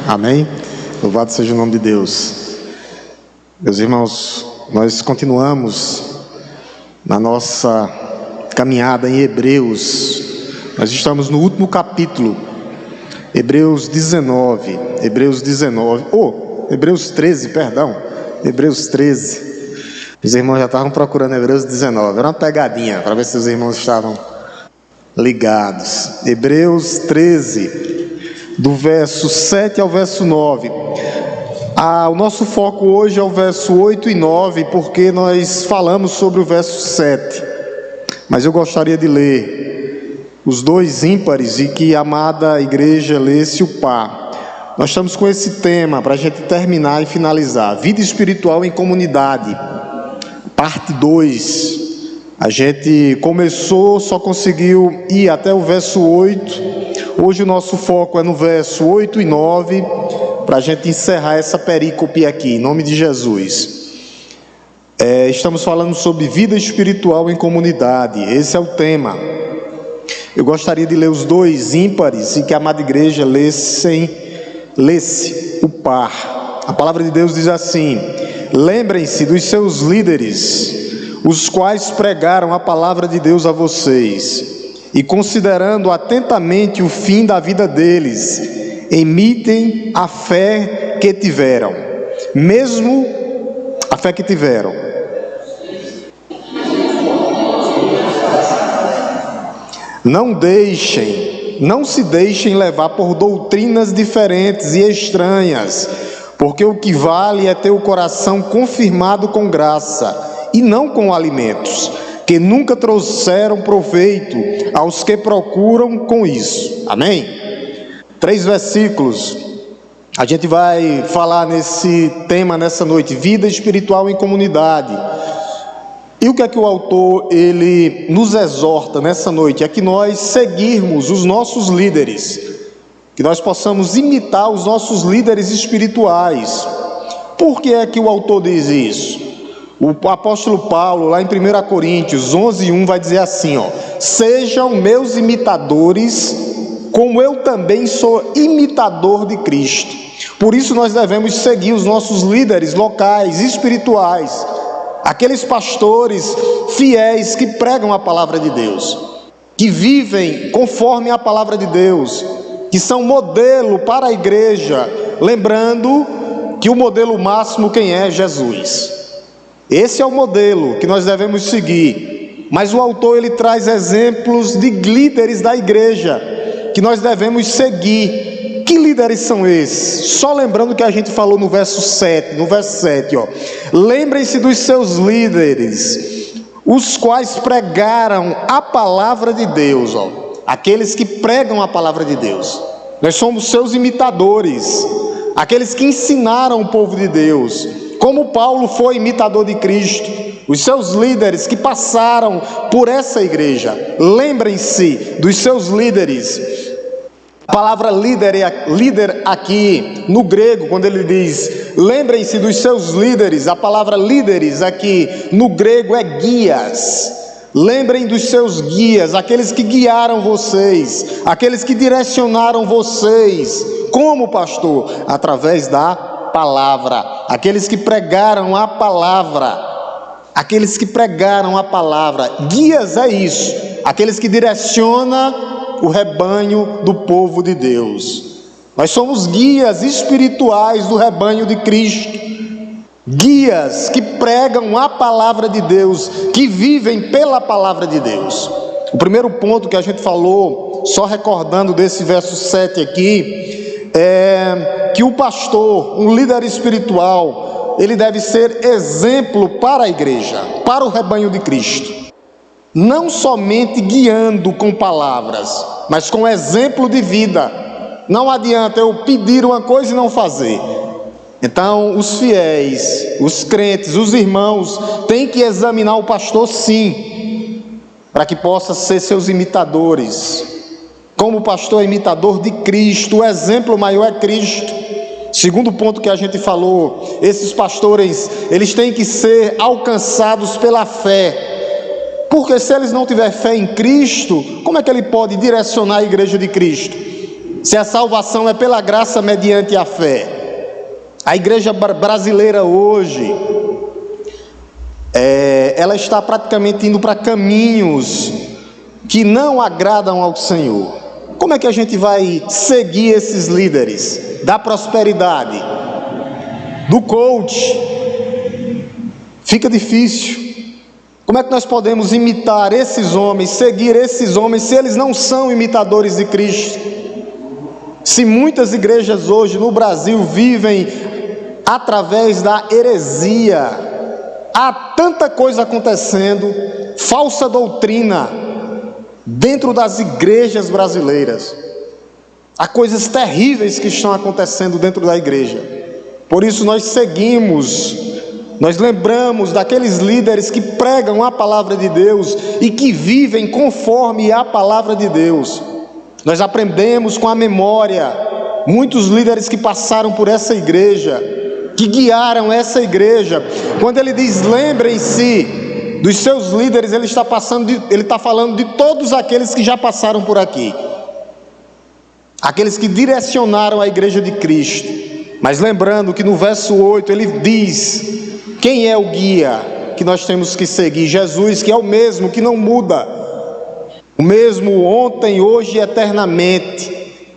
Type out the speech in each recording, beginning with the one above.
Amém? Louvado seja o nome de Deus. Meus irmãos, nós continuamos na nossa caminhada em Hebreus. Nós estamos no último capítulo, Hebreus 13, perdão. Hebreus 13. Os irmãos já estavam procurando Hebreus 19. Era uma pegadinha para ver se os irmãos estavam ligados. Hebreus 13, do verso 7 ao verso 9. O nosso foco hoje é o verso 8 e 9, porque nós falamos sobre o verso 7. Mas eu gostaria de ler os dois ímpares e que a amada igreja lesse o par. Nós estamos com esse tema para a gente terminar e finalizar. Vida espiritual em comunidade, parte 2. A gente começou, só conseguiu ir até o verso 8. Hoje o nosso foco é no verso 8 e 9, para a gente encerrar essa perícope aqui, em nome de Jesus. Estamos falando sobre vida espiritual em comunidade, esse é o tema. Eu gostaria de ler os dois ímpares e que a amada igreja lesse o par. A palavra de Deus diz assim: lembrem-se dos seus líderes, os quais pregaram a palavra de Deus a vocês, e considerando atentamente o fim da vida deles, imitem a fé que tiveram, mesmo a fé que tiveram. Não se deixem levar por doutrinas diferentes e estranhas, porque o que vale é ter o coração confirmado com graça, e não com alimentos, que nunca trouxeram proveito aos que procuram com isso. Amém? 3 versículos. A gente vai falar nesse tema nessa noite, vida espiritual em comunidade. E o que é que o autor ele nos exorta nessa noite? É que nós seguirmos os nossos líderes, que nós possamos imitar os nossos líderes espirituais. Por que é que o autor diz isso? O apóstolo Paulo, lá em 1 Coríntios 11:1, vai dizer assim, sejam meus imitadores, como eu também sou imitador de Cristo. Por isso nós devemos seguir os nossos líderes locais, espirituais, aqueles pastores fiéis que pregam a palavra de Deus, que vivem conforme a palavra de Deus, que são modelo para a igreja, lembrando que o modelo máximo quem é? Jesus. Esse é o modelo que nós devemos seguir. Mas o autor ele traz exemplos de líderes da igreja que nós devemos seguir. Que líderes são esses? Só lembrando que a gente falou no verso 7, lembrem-se dos seus líderes, os quais pregaram a palavra de Deus, aqueles que pregam a palavra de Deus. Nós somos seus imitadores, aqueles que ensinaram o povo de Deus, como Paulo foi imitador de Cristo. Os seus líderes que passaram por essa igreja, lembrem-se dos seus líderes. A palavra líder aqui no grego, quando ele diz lembrem-se dos seus líderes, a palavra líderes aqui no grego é guias. Lembrem dos seus guias, aqueles que guiaram vocês, aqueles que direcionaram vocês. Como, pastor? Através da palavra. Aqueles que pregaram a palavra. Aqueles que pregaram a palavra. Guias é isso, aqueles que direcionam o rebanho do povo de Deus. Nós somos guias espirituais do rebanho de Cristo, guias que pregam a palavra de Deus, que vivem pela palavra de Deus. O primeiro ponto que a gente falou, só recordando desse verso 7 aqui, é que o pastor, um líder espiritual, ele deve ser exemplo para a igreja, para o rebanho de Cristo. Não somente guiando com palavras, mas com exemplo de vida. Não adianta eu pedir uma coisa e não fazer. Então, os fiéis, os crentes, os irmãos, têm que examinar o pastor sim, para que possa ser seus imitadores. Como o pastor é imitador de Cristo, o exemplo maior é Cristo. Segundo ponto que a gente falou, esses pastores, eles têm que ser alcançados pela fé. Porque se eles não tiverem fé em Cristo, como é que ele pode direcionar a igreja de Cristo? se a salvação é pela graça mediante a fé. A igreja brasileira hoje, ela está praticamente indo para caminhos que não agradam ao Senhor. Como é que a gente vai seguir esses líderes da prosperidade, do coach? Fica difícil. Como é que nós podemos imitar esses homens, seguir esses homens, se eles não são imitadores de Cristo? Se muitas igrejas hoje no Brasil vivem através da heresia, há tanta coisa acontecendo, falsa doutrina dentro das igrejas brasileiras. Há coisas terríveis que estão acontecendo dentro da igreja. Por isso nós seguimos, nós lembramos daqueles líderes que pregam a palavra de Deus e que vivem conforme a palavra de Deus. Nós aprendemos com a memória muitos líderes que passaram por essa igreja, que guiaram essa igreja. Quando ele diz lembrem-se dos seus líderes, ele está falando de todos aqueles que já passaram por aqui, aqueles que direcionaram a igreja de Cristo. Mas lembrando que no verso 8 ele diz quem é o guia que nós temos que seguir: Jesus, que é o mesmo, que não muda, o mesmo ontem, hoje e eternamente.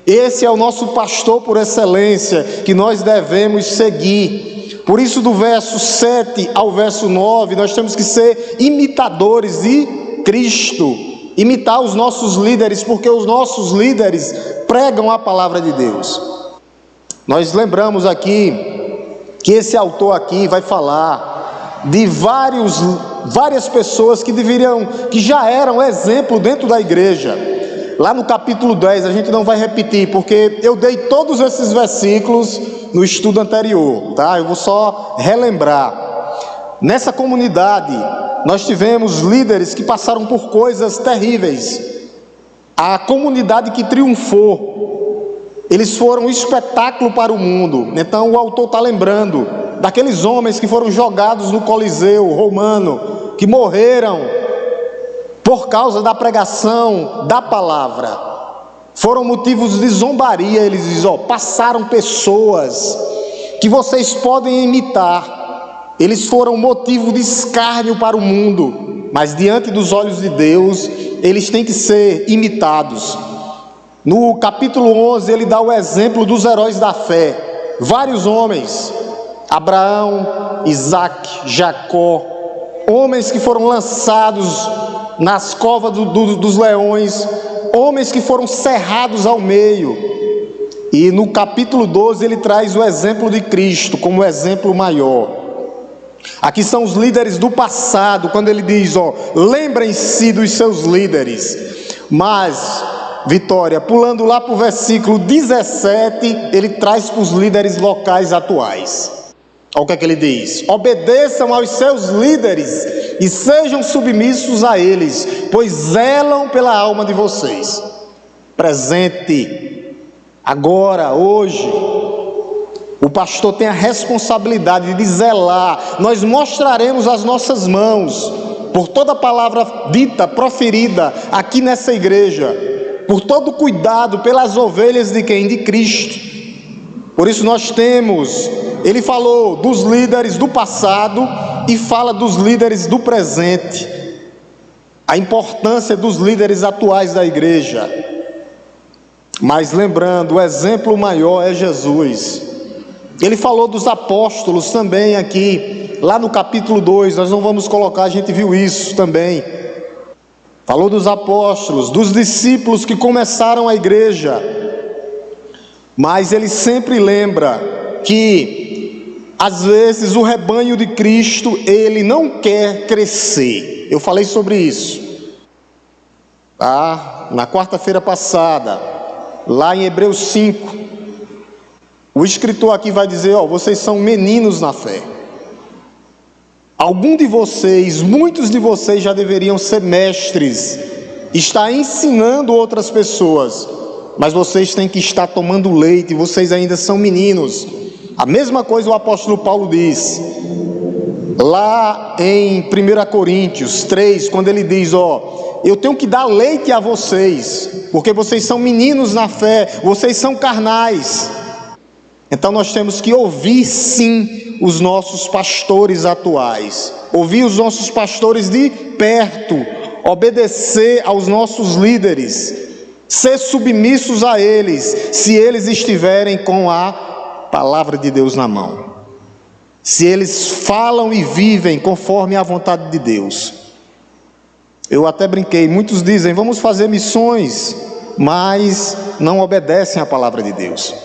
Esse é o nosso pastor por excelência, que nós devemos seguir. Por isso, do verso 7 ao verso 9, nós temos que ser imitadores de Cristo, imitar os nossos líderes, porque os nossos líderes pregam a palavra de Deus. Nós lembramos aqui que esse autor aqui vai falar de várias pessoas que já eram exemplo dentro da igreja. Lá no capítulo 10, a gente não vai repetir, porque eu dei todos esses versículos no estudo anterior, tá? Eu vou só relembrar. Nessa comunidade, nós tivemos líderes que passaram por coisas terríveis. A comunidade que triunfou, eles foram um espetáculo para o mundo. Então o autor está lembrando daqueles homens que foram jogados no Coliseu romano, que morreram por causa da pregação da palavra, foram motivos de zombaria. Eles dizem, passaram pessoas que vocês podem imitar, eles foram motivo de escárnio para o mundo, mas diante dos olhos de Deus, eles têm que ser imitados. No capítulo 11, ele dá o exemplo dos heróis da fé, vários homens, Abraão, Isaac, Jacó, homens que foram lançados nas covas dos leões, homens que foram cerrados ao meio. E no capítulo 12 ele traz o exemplo de Cristo como exemplo maior. Aqui são os líderes do passado, quando ele diz, lembrem-se dos seus líderes. Mas, Vitória, pulando lá para o versículo 17, ele traz para os líderes locais atuais. Olha o que é que ele diz: obedeçam aos seus líderes e sejam submissos a eles, pois zelam pela alma de vocês. Presente, agora, hoje, o pastor tem a responsabilidade de zelar. Nós mostraremos as nossas mãos por toda palavra dita, proferida aqui nessa igreja, por todo cuidado pelas ovelhas de quem? De Cristo. Por isso nós temos, ele falou dos líderes do passado e fala dos líderes do presente, a importância dos líderes atuais da igreja. Mas lembrando, o exemplo maior é Jesus. Ele falou dos apóstolos também aqui, lá no capítulo 2, nós não vamos colocar, a gente viu isso também. Falou dos apóstolos, dos discípulos que começaram a igreja, mas ele sempre lembra que, às vezes, o rebanho de Cristo, ele não quer crescer. Eu falei sobre isso, tá? Na quarta-feira passada, lá em Hebreus 5, o escritor aqui vai dizer, vocês são meninos na fé. Algum de vocês, muitos de vocês já deveriam ser mestres, estar ensinando outras pessoas, mas vocês têm que estar tomando leite, vocês ainda são meninos. A mesma coisa o apóstolo Paulo diz, lá em 1 Coríntios 3, quando ele diz, eu tenho que dar leite a vocês, porque vocês são meninos na fé, vocês são carnais. Então nós temos que ouvir sim os nossos pastores atuais, ouvir os nossos pastores de perto, obedecer aos nossos líderes, ser submissos a eles, se eles estiverem com a palavra de Deus na mão, se eles falam e vivem conforme a vontade de Deus. Eu até brinquei, muitos dizem, vamos fazer missões, mas não obedecem à palavra de Deus.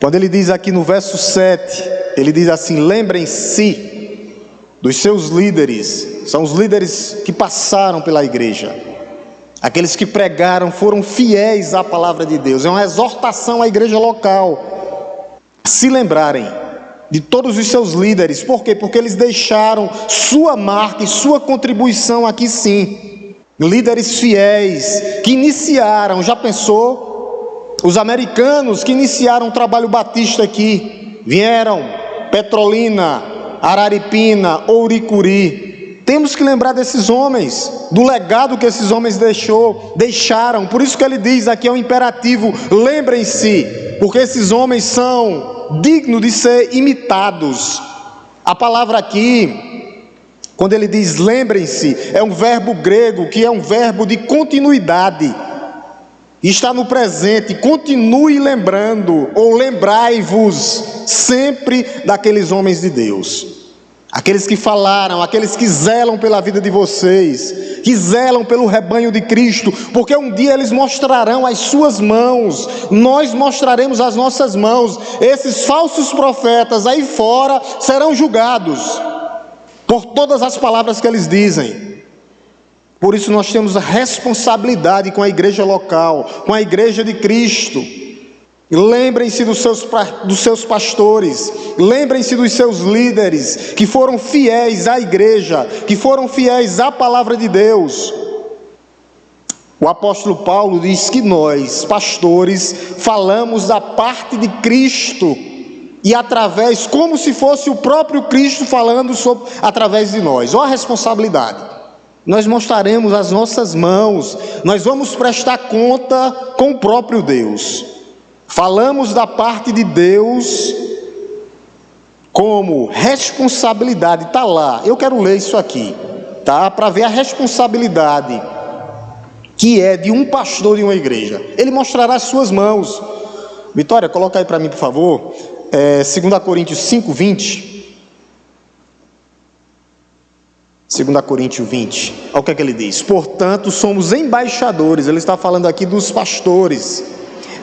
Quando ele diz aqui no verso 7, ele diz assim: lembrem-se dos seus líderes, são os líderes que passaram pela igreja, aqueles que pregaram, foram fiéis à palavra de Deus. É uma exortação à igreja local, se lembrarem de todos os seus líderes. Por quê? Porque eles deixaram sua marca e sua contribuição aqui sim. Líderes fiéis, que iniciaram, já pensou? Os americanos que iniciaram o trabalho batista aqui, vieram Petrolina, Araripina, Ouricuri. Temos que lembrar desses homens, do legado que esses homens deixaram. Por isso que ele diz aqui, é um imperativo, lembrem-se, porque esses homens são dignos de ser imitados. A palavra aqui, quando ele diz lembrem-se, é um verbo grego que é um verbo de continuidade. Está no presente, continue lembrando, ou lembrai-vos sempre daqueles homens de Deus. Aqueles que falaram, aqueles que zelam pela vida de vocês, que zelam pelo rebanho de Cristo, porque um dia eles mostrarão as suas mãos, nós mostraremos as nossas mãos. Esses falsos profetas aí fora serão julgados por todas as palavras que eles dizem. Por isso nós temos a responsabilidade com a igreja local, com a igreja de Cristo. Lembrem-se dos seus pastores, lembrem-se dos seus líderes, que foram fiéis à igreja, que foram fiéis à palavra de Deus. O apóstolo Paulo diz que nós, pastores, falamos da parte de Cristo, e através, como se fosse o próprio Cristo falando através de nós. Olha a responsabilidade. Nós mostraremos as nossas mãos, nós vamos prestar conta com o próprio Deus. Falamos da parte de Deus como responsabilidade, está lá, eu quero ler isso aqui, tá? Para ver a responsabilidade que é de um pastor de uma igreja. Ele mostrará as suas mãos. Vitória, coloca aí para mim, por favor, 2 Coríntios 5, 20. 2 Coríntios 20, olha o que é que ele diz: portanto somos embaixadores, ele está falando aqui dos pastores,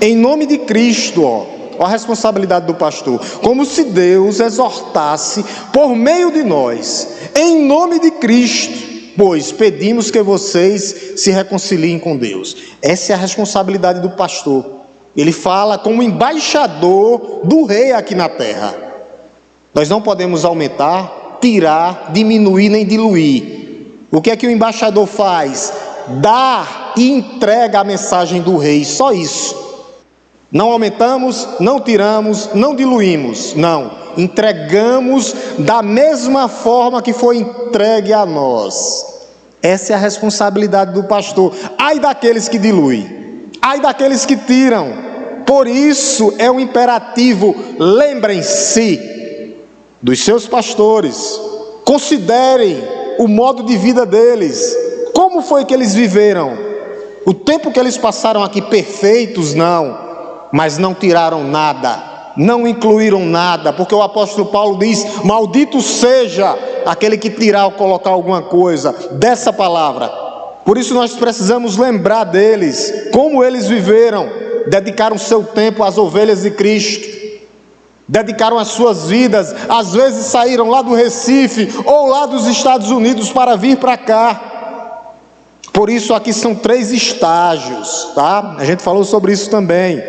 em nome de Cristo, olha a responsabilidade do pastor, como se Deus exortasse por meio de nós, em nome de Cristo, pois pedimos que vocês se reconciliem com Deus. Essa é a responsabilidade do pastor, ele fala como embaixador do rei aqui na terra. Nós não podemos aumentar, tirar, diminuir nem diluir. O que é que o embaixador faz? Dá e entrega a mensagem do rei, só isso. Não aumentamos, não tiramos, não diluímos, não, entregamos da mesma forma que foi entregue a nós. Essa é a responsabilidade do pastor. Ai daqueles que diluem, ai daqueles que tiram. Por isso é um imperativo, lembrem-se dos seus pastores, considerem o modo de vida deles, como foi que eles viveram, o tempo que eles passaram aqui. Perfeitos não, mas não tiraram nada, não incluíram nada, porque o apóstolo Paulo diz: maldito seja aquele que tirar ou colocar alguma coisa dessa palavra. Por isso nós precisamos lembrar deles, como eles viveram, dedicaram seu tempo às ovelhas de Cristo, dedicaram as suas vidas, às vezes saíram lá do Recife ou lá dos Estados Unidos para vir para cá. Por isso aqui são 3 estágios, tá? A gente falou sobre isso também.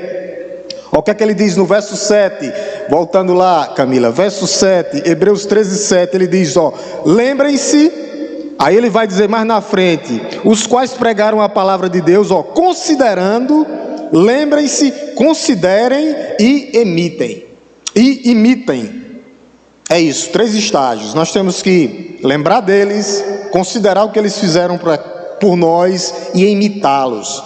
Olha o que é que ele diz no verso 7, voltando lá, Camila, verso 7, Hebreus 13, 7, ele diz, ó, lembrem-se, aí ele vai dizer mais na frente, os quais pregaram a palavra de Deus, ó, considerando, lembrem-se, considerem e imitem. É isso, 3 estágios. Nós temos que lembrar deles, considerar o que eles fizeram por nós e imitá-los.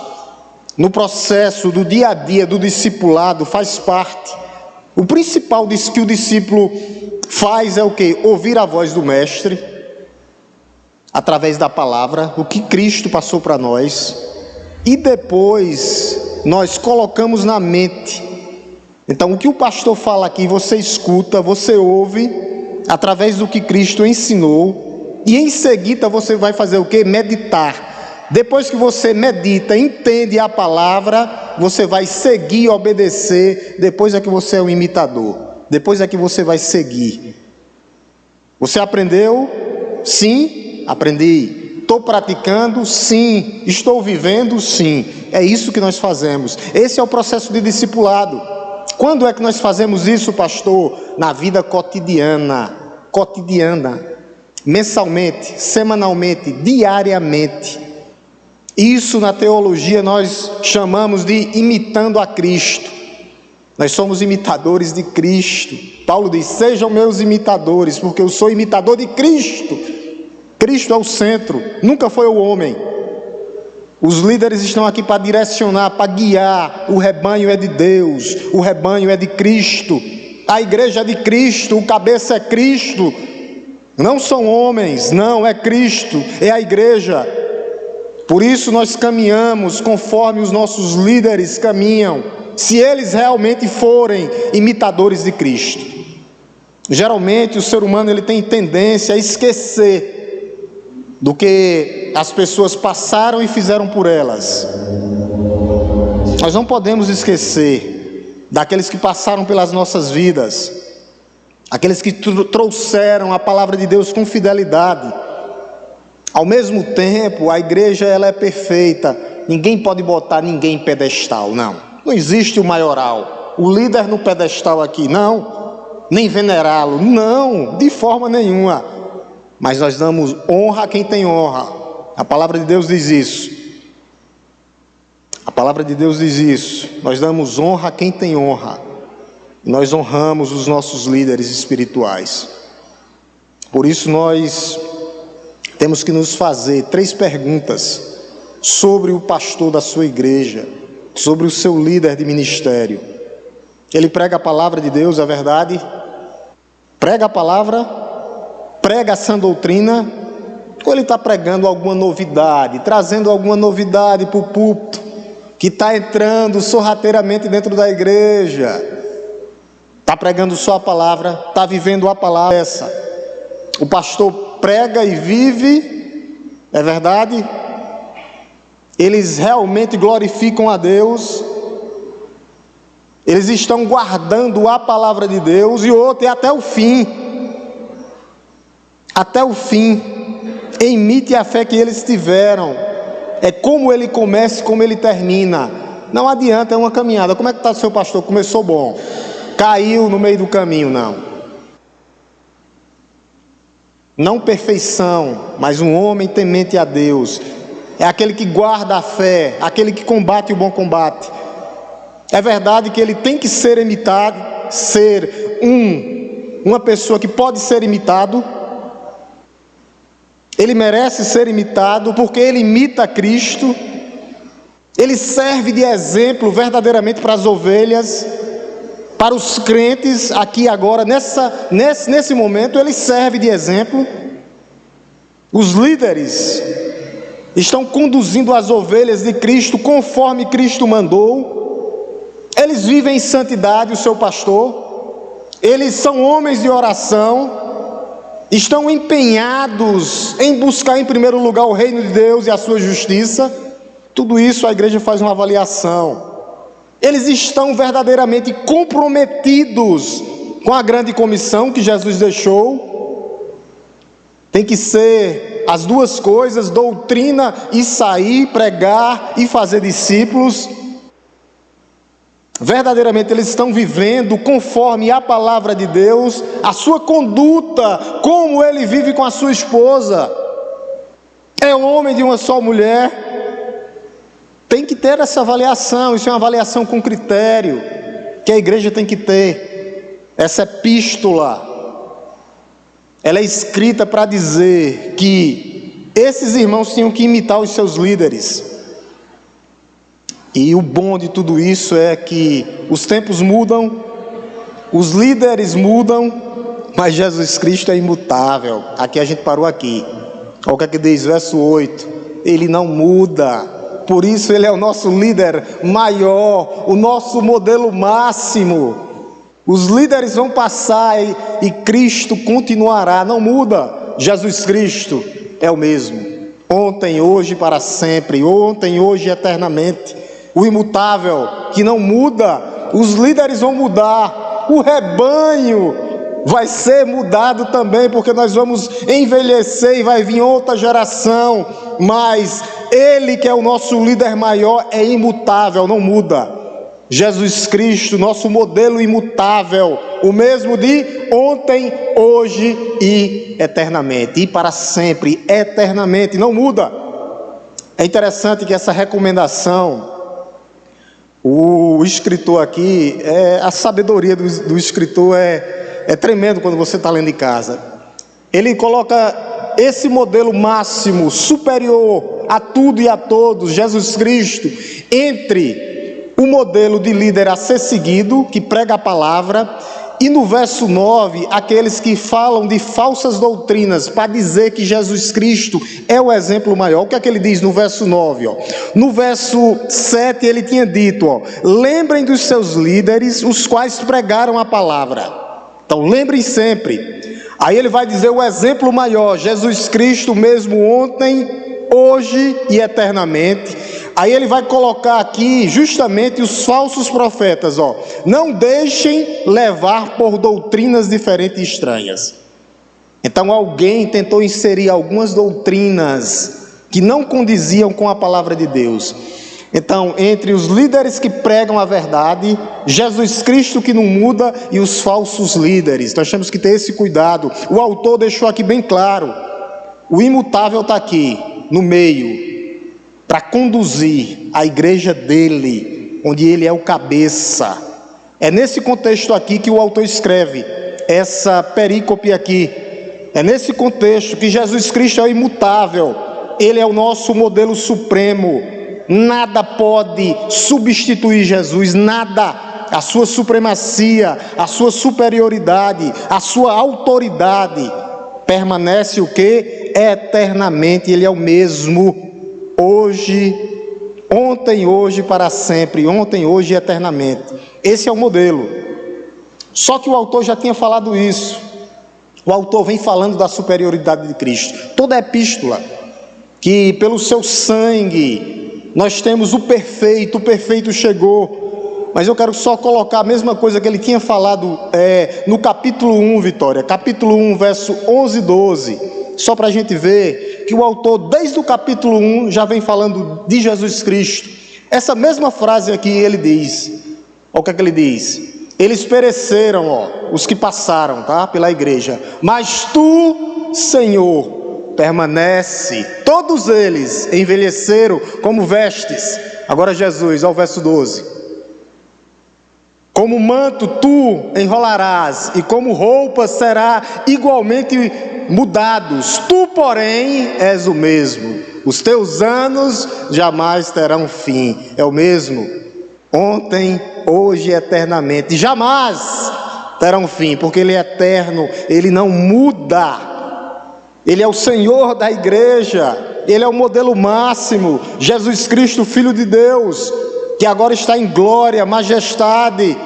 No processo do dia a dia do discipulado faz parte. O principal que o discípulo faz é o quê? Ouvir a voz do Mestre, através da palavra, o que Cristo passou para nós, e depois nós colocamos na mente. Então, o que o pastor fala aqui, você escuta, você ouve, através do que Cristo ensinou, e em seguida você vai fazer o quê? Meditar. Depois que você medita, entende a palavra, você vai seguir, obedecer, depois é que você é um imitador, depois é que você vai seguir. Você aprendeu? Sim, aprendi. Estou praticando? Sim. Estou vivendo? Sim. É isso que nós fazemos. Esse é o processo de discipulado. Quando é que nós fazemos isso, pastor? Na vida cotidiana, mensalmente, semanalmente, diariamente. Isso na teologia nós chamamos de imitando a Cristo. Nós somos imitadores de Cristo. Paulo diz, sejam meus imitadores, porque eu sou imitador de Cristo. Cristo é o centro, nunca foi o homem. Os líderes estão aqui para direcionar, para guiar. O rebanho é de Deus, o rebanho é de Cristo. A igreja é de Cristo, o cabeça é Cristo. Não são homens, não, é Cristo, é a igreja. Por isso nós caminhamos conforme os nossos líderes caminham, se eles realmente forem imitadores de Cristo. Geralmente o ser humano ele tem tendência a esquecer do que as pessoas passaram e fizeram por elas. Nós não podemos esquecer daqueles que passaram pelas nossas vidas, aqueles que trouxeram a palavra de Deus com fidelidade. Ao mesmo tempo, a igreja ela é perfeita. Ninguém pode botar ninguém em pedestal, não. Não existe o maioral, o líder no pedestal aqui, não. Nem venerá-lo, não, de forma nenhuma. Mas nós damos honra a quem tem honra. A palavra de Deus diz isso. A palavra de Deus diz isso. Nós damos honra a quem tem honra. Nós honramos os nossos líderes espirituais. Por isso nós temos que nos fazer 3 perguntas sobre o pastor da sua igreja, sobre o seu líder de ministério. Ele prega a palavra de Deus, é verdade? Prega a palavra? Prega a sã doutrina? Ou ele está pregando alguma novidade, trazendo alguma novidade para o púlpito, que está entrando sorrateiramente dentro da igreja? Está pregando só a palavra, está vivendo a palavra essa. O pastor prega e vive, é verdade? Eles realmente glorificam a Deus, eles estão guardando a palavra de Deus, e outro é até o fim, imite a fé que eles tiveram, é como ele começa e como ele termina, não adianta, é uma caminhada. Como é que está o seu pastor? Começou bom, caiu no meio do caminho, não perfeição, mas um homem temente a Deus, é aquele que guarda a fé, aquele que combate o bom combate. É verdade que ele tem que ser imitado, ser uma pessoa que pode ser imitado, ele merece ser imitado, porque ele imita Cristo, ele serve de exemplo verdadeiramente para as ovelhas, para os crentes aqui agora, nesse momento, ele serve de exemplo. Os líderes estão conduzindo as ovelhas de Cristo conforme Cristo mandou. Eles vivem em santidade, o seu pastor. Eles são homens de oração. Estão empenhados em buscar em primeiro lugar o reino de Deus e a sua justiça. Tudo isso a igreja faz uma avaliação. Eles estão verdadeiramente comprometidos com a grande comissão que Jesus deixou. Tem que ser as duas coisas, doutrina e sair, pregar e fazer discípulos. Verdadeiramente eles estão vivendo conforme a palavra de Deus, a sua conduta, como ele vive com a sua esposa. É homem de uma só mulher. Tem que ter essa avaliação, isso é uma avaliação com critério, que a igreja tem que ter. Essa epístola, ela é escrita para dizer que Esses irmãos tinham que imitar os seus líderes. E o bom de tudo isso é que os tempos mudam, os líderes mudam, mas Jesus Cristo é imutável. Aqui a gente parou aqui. Olha o que é que diz, verso 8. Ele não muda. Por isso ele é o nosso líder maior, o nosso modelo máximo. Os líderes vão passar e Cristo continuará, não muda. Jesus Cristo é o mesmo. Ontem, hoje, para sempre. Ontem, hoje, eternamente. O imutável, que não muda. Os líderes vão mudar. O rebanho vai ser mudado também, porque nós vamos envelhecer e vai vir outra geração. Mas Ele, que é o nosso líder maior, é imutável, não muda. Jesus Cristo, nosso modelo imutável, o mesmo de ontem, hoje e eternamente, e para sempre, eternamente, não muda. É interessante que essa recomendação, o escritor aqui, a sabedoria do escritor é tremendo quando você está lendo em casa. Ele coloca esse modelo máximo, superior a tudo e a todos, Jesus Cristo, entre o modelo de líder a ser seguido, que prega a palavra, e no verso 9, aqueles que falam de falsas doutrinas, para dizer que Jesus Cristo é o exemplo maior. O que é que ele diz no verso 9? No verso 7 ele tinha dito, lembrem dos seus líderes, os quais pregaram a palavra. Então lembrem sempre. Aí ele vai dizer o exemplo maior, Jesus Cristo mesmo ontem, hoje e eternamente. Aí ele vai colocar aqui justamente os falsos profetas, não deixem levar por doutrinas diferentes e estranhas. Então alguém tentou inserir algumas doutrinas que não condiziam com a palavra de Deus. Então, entre os líderes que pregam a verdade, Jesus Cristo que não muda e os falsos líderes, nós temos que ter esse cuidado. O autor deixou aqui bem claro, o imutável está aqui, no meio, para conduzir a igreja dele, onde ele é o cabeça. É nesse contexto aqui que o autor escreve essa perícope aqui. É nesse contexto que Jesus Cristo é o imutável, ele é o nosso modelo supremo. Nada pode substituir Jesus, nada. A sua supremacia, a sua superioridade, a sua autoridade permanece o quê? Eternamente. Ele é o mesmo hoje, ontem, hoje, para sempre, ontem, hoje e eternamente. Esse é o modelo. Só que o autor já tinha falado isso. O autor vem falando da superioridade de Cristo. Toda a epístola, que pelo seu sangue nós temos o perfeito chegou. Mas eu quero só colocar a mesma coisa que ele tinha falado no capítulo 1, Vitória. Capítulo 1, verso 11 e 12. Só para a gente ver que o autor, desde o capítulo 1, já vem falando de Jesus Cristo. Essa mesma frase aqui ele diz. Olha o que é que ele diz. Eles pereceram, os que passaram, tá? Pela igreja. Mas tu, Senhor, permanece. Todos eles envelheceram como vestes. Agora Jesus, ao verso 12. Como manto tu enrolarás, e como roupa será igualmente mudados. Tu, porém, és o mesmo. Os teus anos jamais terão fim. É o mesmo. Ontem, hoje e eternamente. Jamais terão fim, porque Ele é eterno. Ele não muda. Ele é o Senhor da igreja, Ele é o modelo máximo, Jesus Cristo, Filho de Deus, que agora está em glória, majestade,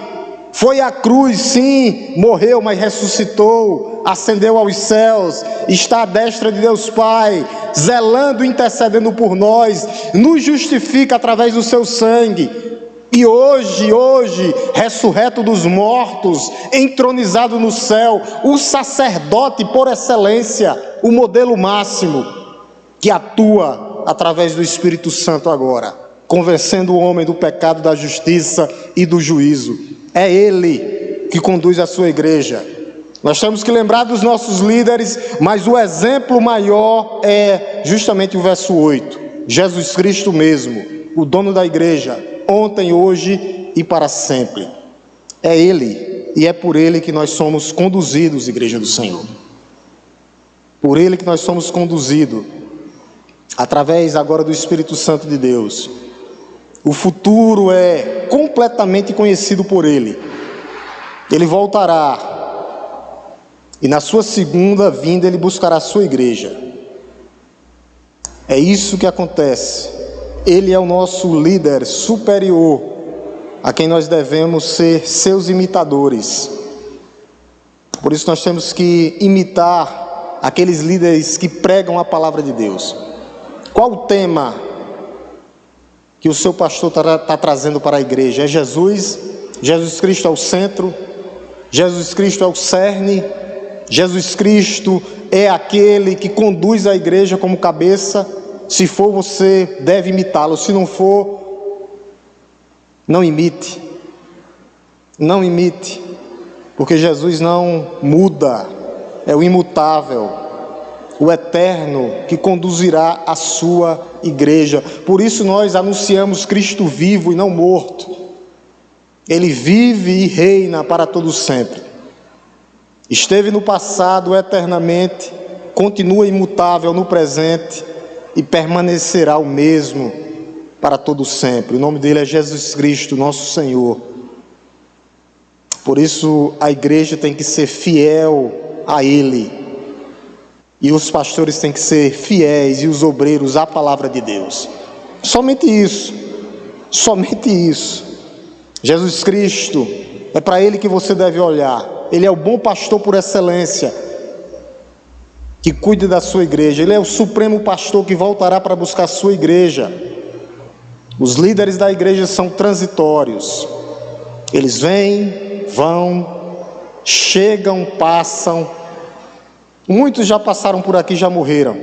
foi à cruz, sim, morreu, mas ressuscitou, ascendeu aos céus, está à destra de Deus Pai, zelando, intercedendo por nós, nos justifica através do seu sangue. E hoje, ressurreto dos mortos, entronizado no céu, o sacerdote por excelência, o modelo máximo, que atua através do Espírito Santo agora, convencendo o homem do pecado, da justiça e do juízo. É Ele que conduz a sua igreja. Nós temos que lembrar dos nossos líderes, mas o exemplo maior é justamente o verso 8. Jesus Cristo mesmo, o dono da igreja, ontem, hoje e para sempre. É Ele, e é por Ele que nós somos conduzidos, igreja do Senhor. Por Ele que nós somos conduzidos. através agora do Espírito Santo de Deus. O futuro é completamente conhecido por Ele. Ele voltará e na sua segunda vinda Ele buscará a sua igreja. É isso que acontece. Ele é o nosso líder superior, a quem nós devemos ser seus imitadores. Por isso nós temos que imitar aqueles líderes que pregam a palavra de Deus. Qual o tema que o seu pastor está trazendo para a igreja? É Jesus? Jesus Cristo é o centro? Jesus Cristo é o cerne? Jesus Cristo é aquele que conduz a igreja como cabeça? Se for, você deve imitá-lo. Se não for, não imite. Não imite. Porque Jesus não muda. É o imutável, o eterno, que conduzirá a sua igreja. Por isso nós anunciamos Cristo vivo e não morto. Ele vive e reina para todo sempre. Esteve no passado eternamente, continua imutável no presente e permanecerá o mesmo para todo sempre. O nome dele é Jesus Cristo, nosso Senhor. Por isso a igreja tem que ser fiel a Ele. E os pastores têm que ser fiéis e os obreiros à palavra de Deus. Somente isso. Somente isso. Jesus Cristo, é para Ele que você deve olhar. Ele é o bom pastor por excelência, que cuida da sua igreja. Ele é o supremo pastor que voltará para buscar a sua igreja. Os líderes da igreja são transitórios. Eles vêm, vão, chegam, passam. Muitos já passaram por aqui, já morreram.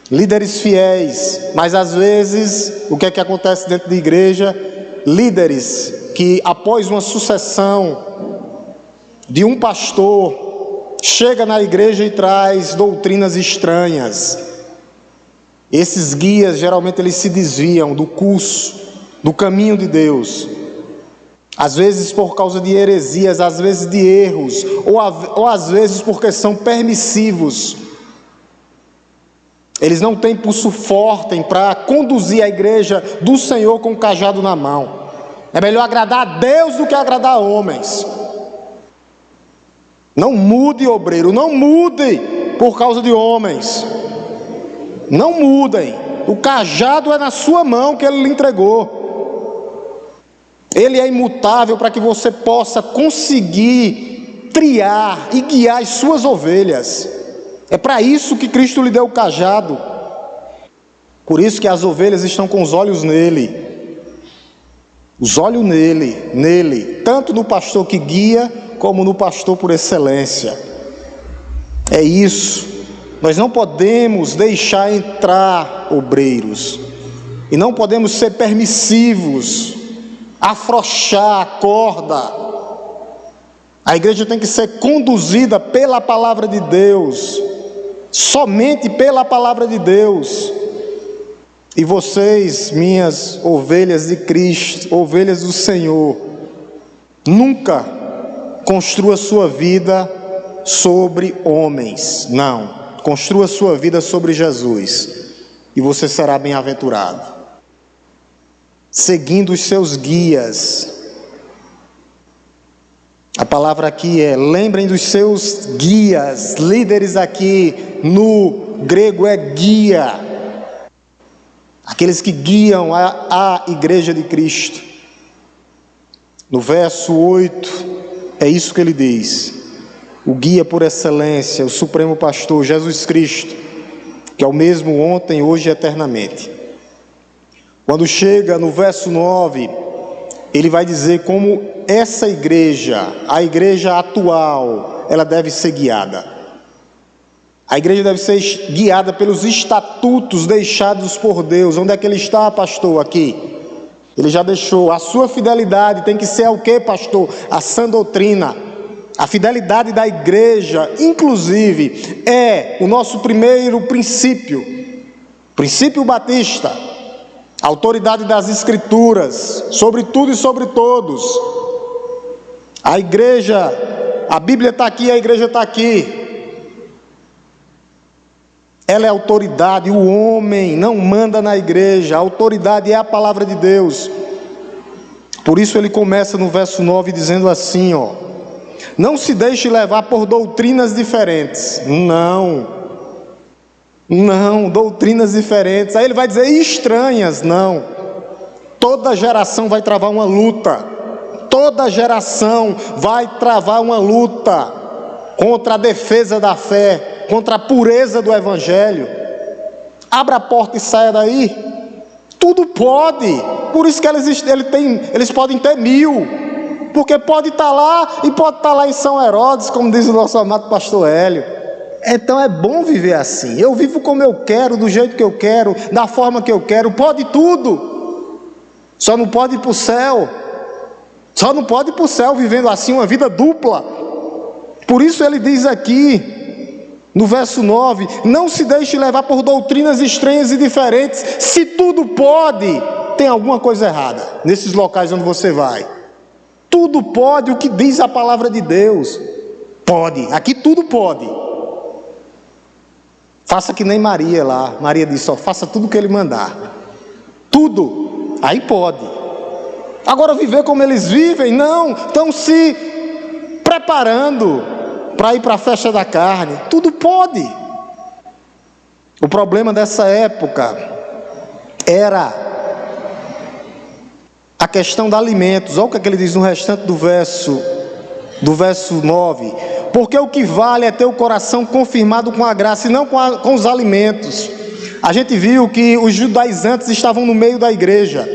Líderes fiéis, mas às vezes, o que é que acontece dentro da igreja? Líderes que após uma sucessão de um pastor, chega na igreja e traz doutrinas estranhas. Esses guias, geralmente, eles se desviam do curso, do caminho de Deus. Às vezes por causa de heresias, às vezes de erros, ou às vezes porque são permissivos. Eles não têm pulso forte para conduzir a igreja do Senhor com o cajado na mão. É melhor agradar a Deus do que agradar a homens. Não mude, obreiro, não mude por causa de homens. Não mudem. O cajado é na sua mão que Ele lhe entregou. Ele é imutável para que você possa conseguir triar e guiar as suas ovelhas. É para isso que Cristo lhe deu o cajado. Por isso que as ovelhas estão com os olhos nele. Os olhos nele, tanto no pastor que guia, como no pastor por excelência. É isso. Nós não podemos deixar entrar obreiros. E não podemos ser permissivos, afrouxar a corda. A igreja tem que ser conduzida pela palavra de Deus, somente pela palavra de Deus. E vocês, minhas ovelhas de Cristo, ovelhas do Senhor, nunca construa sua vida sobre homens, não. Construa sua vida sobre Jesus, e você será bem-aventurado. Seguindo os seus guias. A palavra aqui é, lembrem dos seus guias. Líderes aqui no grego é guia. Aqueles que guiam a igreja de Cristo. No verso 8, é isso que ele diz. O guia por excelência, o supremo pastor, Jesus Cristo, que é o mesmo ontem, hoje e eternamente. Quando chega no verso 9, ele vai dizer como essa igreja, a igreja atual, ela deve ser guiada. A igreja deve ser guiada pelos estatutos deixados por Deus. Onde é que ele está, pastor? Aqui. Ele já deixou. A sua fidelidade tem que ser o quê, pastor? A sã doutrina. A fidelidade da igreja, inclusive, é o nosso primeiro princípio. Princípio batista. A autoridade das escrituras, sobre tudo e sobre todos. A igreja, a Bíblia está aqui, a igreja está aqui. ela é autoridade, o homem não manda na igreja, a autoridade é a palavra de Deus. Por isso ele começa no verso 9 dizendo assim, ó: não se deixe levar por doutrinas diferentes. Não, doutrinas diferentes. Aí ele vai dizer estranhas. Não. Toda geração vai travar uma luta. Toda geração vai travar uma luta contra a defesa da fé, contra a pureza do evangelho. Abra a porta e saia daí. Tudo pode. Por isso que eles podem ter 1000. Porque pode estar lá e pode estar lá em São Herodes, como diz o nosso amado pastor Hélio. Então é bom viver assim. Eu vivo como eu quero, do jeito que eu quero, da forma que eu quero. Pode tudo. Só não pode ir para o céu. Só não pode ir para o céu vivendo assim uma vida dupla. Por isso ele diz aqui, no verso 9: não se deixe levar por doutrinas estranhas e diferentes. Se tudo pode, tem alguma coisa errada nesses locais onde você vai. Tudo pode, o que diz a palavra de Deus. Pode, aqui tudo pode. Faça que nem Maria lá. Maria disse, só faça tudo o que ele mandar. Tudo, aí pode. Agora viver como eles vivem, não. Estão se preparando para ir para a festa da carne. Tudo pode. O problema dessa época era a questão de alimentos. Olha o que ele diz no restante do verso 9: porque o que vale é ter o coração confirmado com a graça e não com os alimentos. A gente viu que os judaizantes estavam no meio da igreja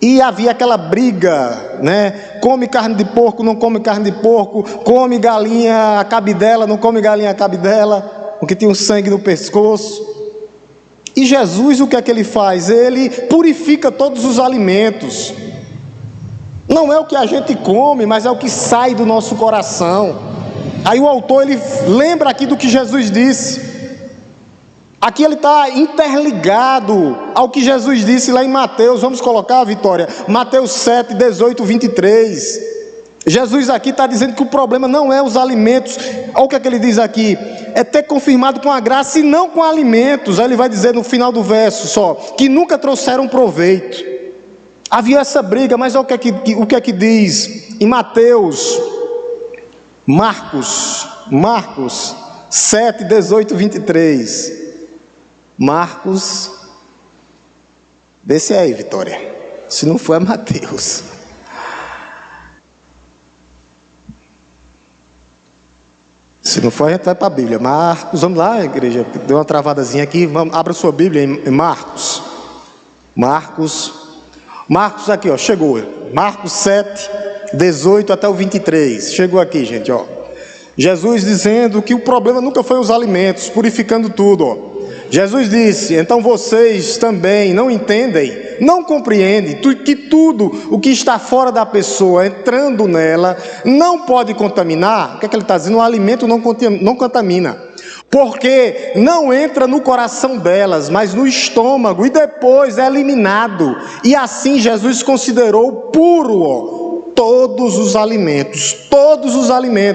e havia aquela briga, né? Come carne de porco, não come carne de porco. Come galinha a cabidela, não come galinha a cabidela, porque tinha um sangue no pescoço. E Jesus, o que é que ele faz? Ele purifica todos os alimentos. Não é o que a gente come, mas é o que sai do nosso coração. Aí o autor, ele lembra aqui do que Jesus disse. Aqui ele está interligado ao que Jesus disse lá em Mateus. Vamos colocar, Vitória? Mateus 7, 18, 23. Jesus aqui está dizendo que o problema não é os alimentos. Olha o que é que ele diz aqui: é ter confirmado com a graça e não com alimentos. Aí ele vai dizer no final do verso só, que nunca trouxeram proveito. Havia essa briga, mas olha o que é que diz em Marcos 7, 18, 23. Marcos, desce aí, Vitória. Se não for, é Mateus. Se não for, a gente vai para a Bíblia. Marcos, vamos lá, igreja. Deu uma travadazinha aqui. Abra sua Bíblia em Marcos. Marcos aqui, ó, chegou. Marcos 7, 18 até o 23. Chegou aqui, gente, ó. Jesus dizendo que o problema nunca foi os alimentos, purificando tudo, ó. Jesus disse: então vocês também não entendem, não compreendem que tudo o que está fora da pessoa, entrando nela, não pode contaminar. O que é que ele está dizendo? O alimento não contamina, porque não entra no coração delas, mas no estômago, e depois é eliminado. E assim Jesus considerou puro, ó, todos os alimentos.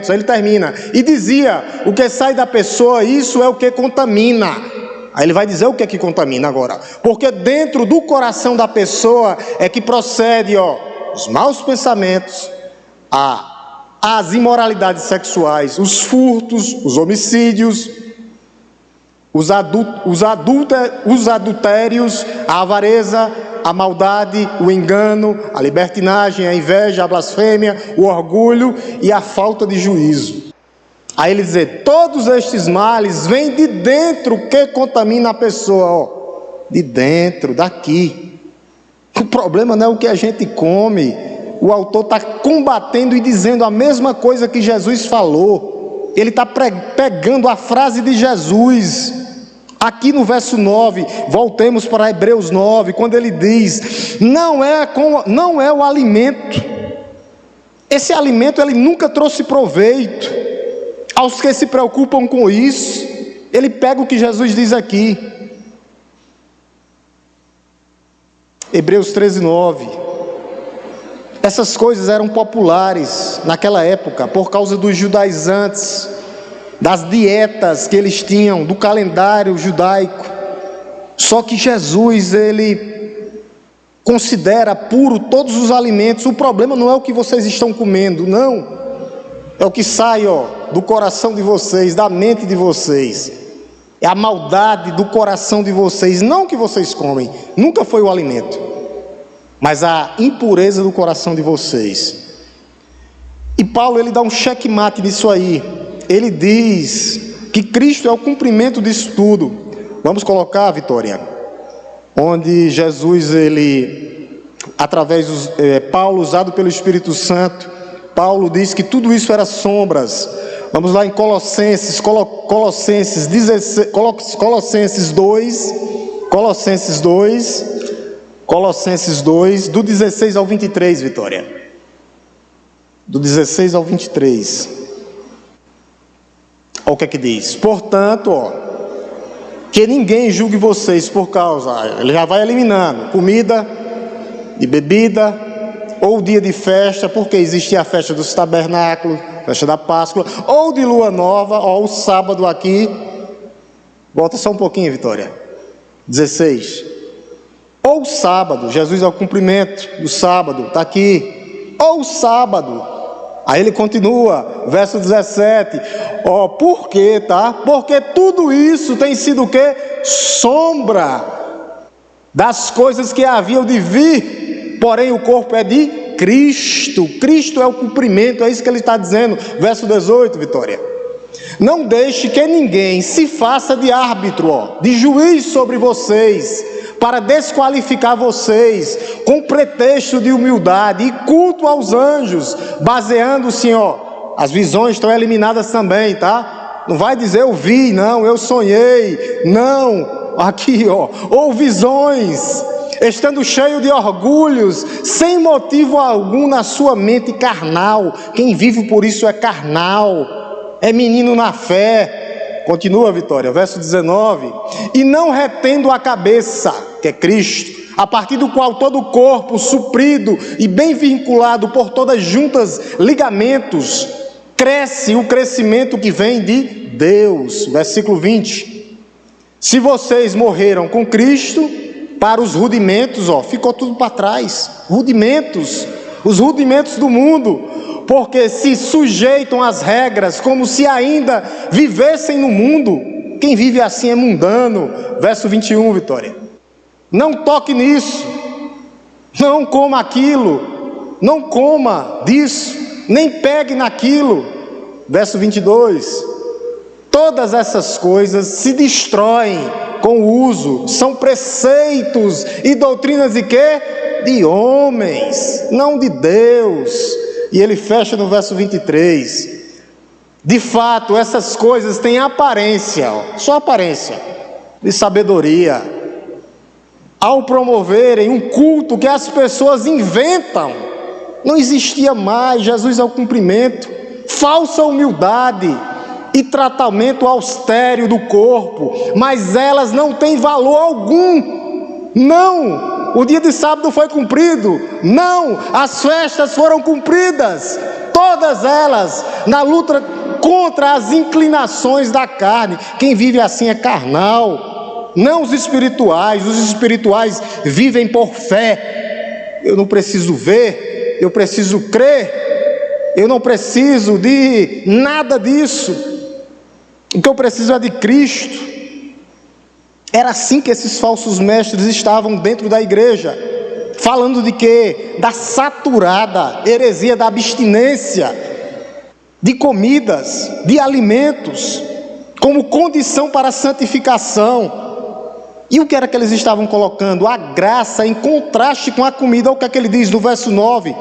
Aí ele termina e dizia: o que sai da pessoa, isso é o que contamina. Aí ele vai dizer o que é que contamina agora. Porque dentro do coração da pessoa é que procede, ó, os maus pensamentos, as imoralidades sexuais, os furtos, os homicídios, os adultérios, a avareza, a maldade, o engano, a libertinagem, a inveja, a blasfêmia, o orgulho e a falta de juízo. Aí ele diz: todos estes males vêm de dentro, que contamina a pessoa, ó, de dentro, daqui. O problema não é o que a gente come. O autor está combatendo e dizendo a mesma coisa que Jesus falou. Ele está pegando a frase de Jesus. Aqui no verso 9, voltemos para Hebreus 9, quando ele diz: não é o alimento. Esse alimento ele nunca trouxe proveito. Aos que se preocupam com isso, ele pega o que Jesus diz aqui. Hebreus 13, 9. Essas coisas eram populares naquela época, por causa dos judaizantes. das dietas que eles tinham, do calendário judaico. Só que Jesus, ele considera puro todos os alimentos. O problema não é o que vocês estão comendo, não. É o que sai, do coração de vocês, da mente de vocês. É a maldade do coração de vocês, não o que vocês comem. Nunca foi o alimento, mas a impureza do coração de vocês. E Paulo, ele dá um checkmate nisso aí. Ele diz que Cristo é o cumprimento disso tudo. Vamos colocar, Vitória, onde Jesus, ele, através de Paulo, usado pelo Espírito Santo, Paulo diz que tudo isso era sombras. Vamos lá em Colossenses 2, do 16 ao 23, Vitória. Do 16 ao 23. Olha o que é que diz. Portanto, que ninguém julgue vocês por causa, ele já vai eliminando, comida e bebida, ou dia de festa, porque existia a festa dos tabernáculos, festa da Páscoa, ou de lua nova, o sábado aqui. Volta só um pouquinho, Vitória. 16. Ou sábado, Jesus é o cumprimento do sábado, está aqui. Ou sábado. Aí ele continua, verso 17. Por quê, tá? Porque tudo isso tem sido o quê? Sombra das coisas que haviam de vir, porém o corpo é de Cristo. Cristo é o cumprimento, é isso que ele está dizendo. Verso 18, Vitória. Não deixe que ninguém se faça de árbitro, de juiz sobre vocês, para desqualificar vocês, com pretexto de humildade e culto aos anjos, baseando-se, as visões estão eliminadas também, tá? Não vai dizer eu vi, não, eu sonhei, não, aqui, ou visões, estando cheio de orgulhos, sem motivo algum na sua mente carnal. Quem vive por isso é carnal, é menino na fé. Continua, Vitória, verso 19. E não retendo a cabeça, que é Cristo, a partir do qual todo o corpo, suprido e bem vinculado por todas juntas ligamentos, cresce o crescimento que vem de Deus. Versículo 20. Se vocês morreram com Cristo para os rudimentos, ficou tudo para trás. Rudimentos, os rudimentos do mundo, porque se sujeitam às regras como se ainda vivessem no mundo. Quem vive assim é mundano. Verso 21, Vitória. Não toque nisso, não coma aquilo, não coma disso, nem pegue naquilo. Verso 22. Todas essas coisas se destroem com o uso, são preceitos e doutrinas de quê? De homens, não de Deus. E ele fecha no verso 23. De fato, essas coisas têm aparência, só aparência, de sabedoria, ao promoverem um culto que as pessoas inventam. Não existia mais. Jesus é o cumprimento. Falsa humildade e tratamento austero do corpo, mas elas não têm valor algum. Não, o dia de sábado foi cumprido. Não, as festas foram cumpridas, todas elas na luta contra as inclinações da carne. Quem vive assim é carnal, não os espirituais vivem por fé. Eu não preciso ver, eu preciso crer, eu não preciso de nada disso. O que eu preciso é de Cristo. Era assim que esses falsos mestres estavam dentro da igreja, falando de quê? Da saturada heresia da abstinência de comidas, de alimentos, como condição para a santificação. E o que era que eles estavam colocando? A graça em contraste com a comida. Olha o que é que ele diz no verso 9.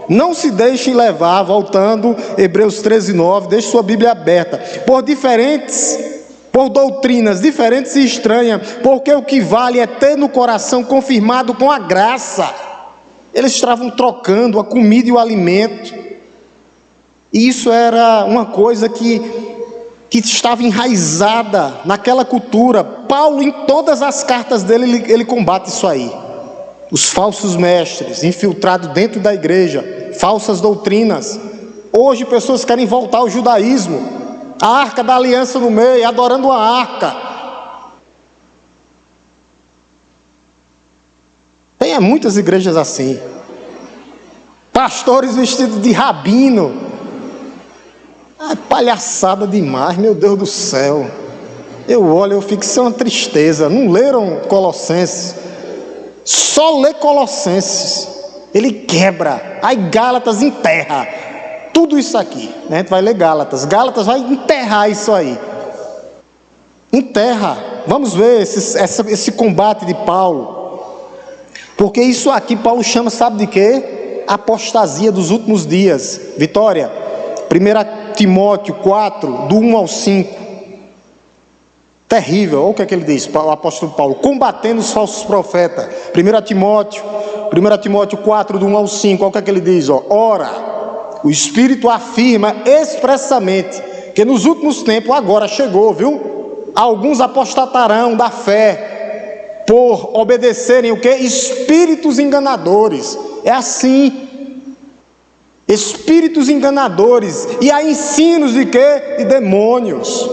Não se deixem levar, voltando, Hebreus 13:9, deixe sua Bíblia aberta, por doutrinas diferentes e estranhas, porque o que vale é ter no coração confirmado com a graça. Eles estavam trocando a comida e o alimento, e isso era uma coisa que estava enraizada naquela cultura. Paulo, em todas as cartas dele, ele combate isso aí. Os falsos mestres infiltrados dentro da igreja, falsas doutrinas. Hoje pessoas querem voltar ao judaísmo, A arca da aliança no meio, adorando a arca. Tem muitas igrejas assim. Pastores vestidos de rabino. Palhaçada demais, meu Deus do céu. Eu olho, eu fico, isso é uma tristeza. Não leram Colossenses? Só lê Colossenses. Ele quebra. Aí Gálatas enterra tudo isso aqui, né? A gente vai ler Gálatas. Gálatas vai enterrar isso aí. Enterra. Vamos ver esse combate de Paulo. Porque isso aqui Paulo chama, sabe de quê? Apostasia dos últimos dias. Vitória, 1 Timóteo 4, do 1 ao 5. Terrível. Olha o que é que ele diz, o apóstolo Paulo. Combatendo os falsos profetas. 1 Timóteo 4, do 1 ao 5. Olha o que é que ele diz. Ora, o Espírito afirma expressamente que nos últimos tempos, agora chegou, viu? Alguns apostatarão da fé por obedecerem o quê? Espíritos enganadores. É assim. Espíritos enganadores. E há ensinos de quê? De demônios.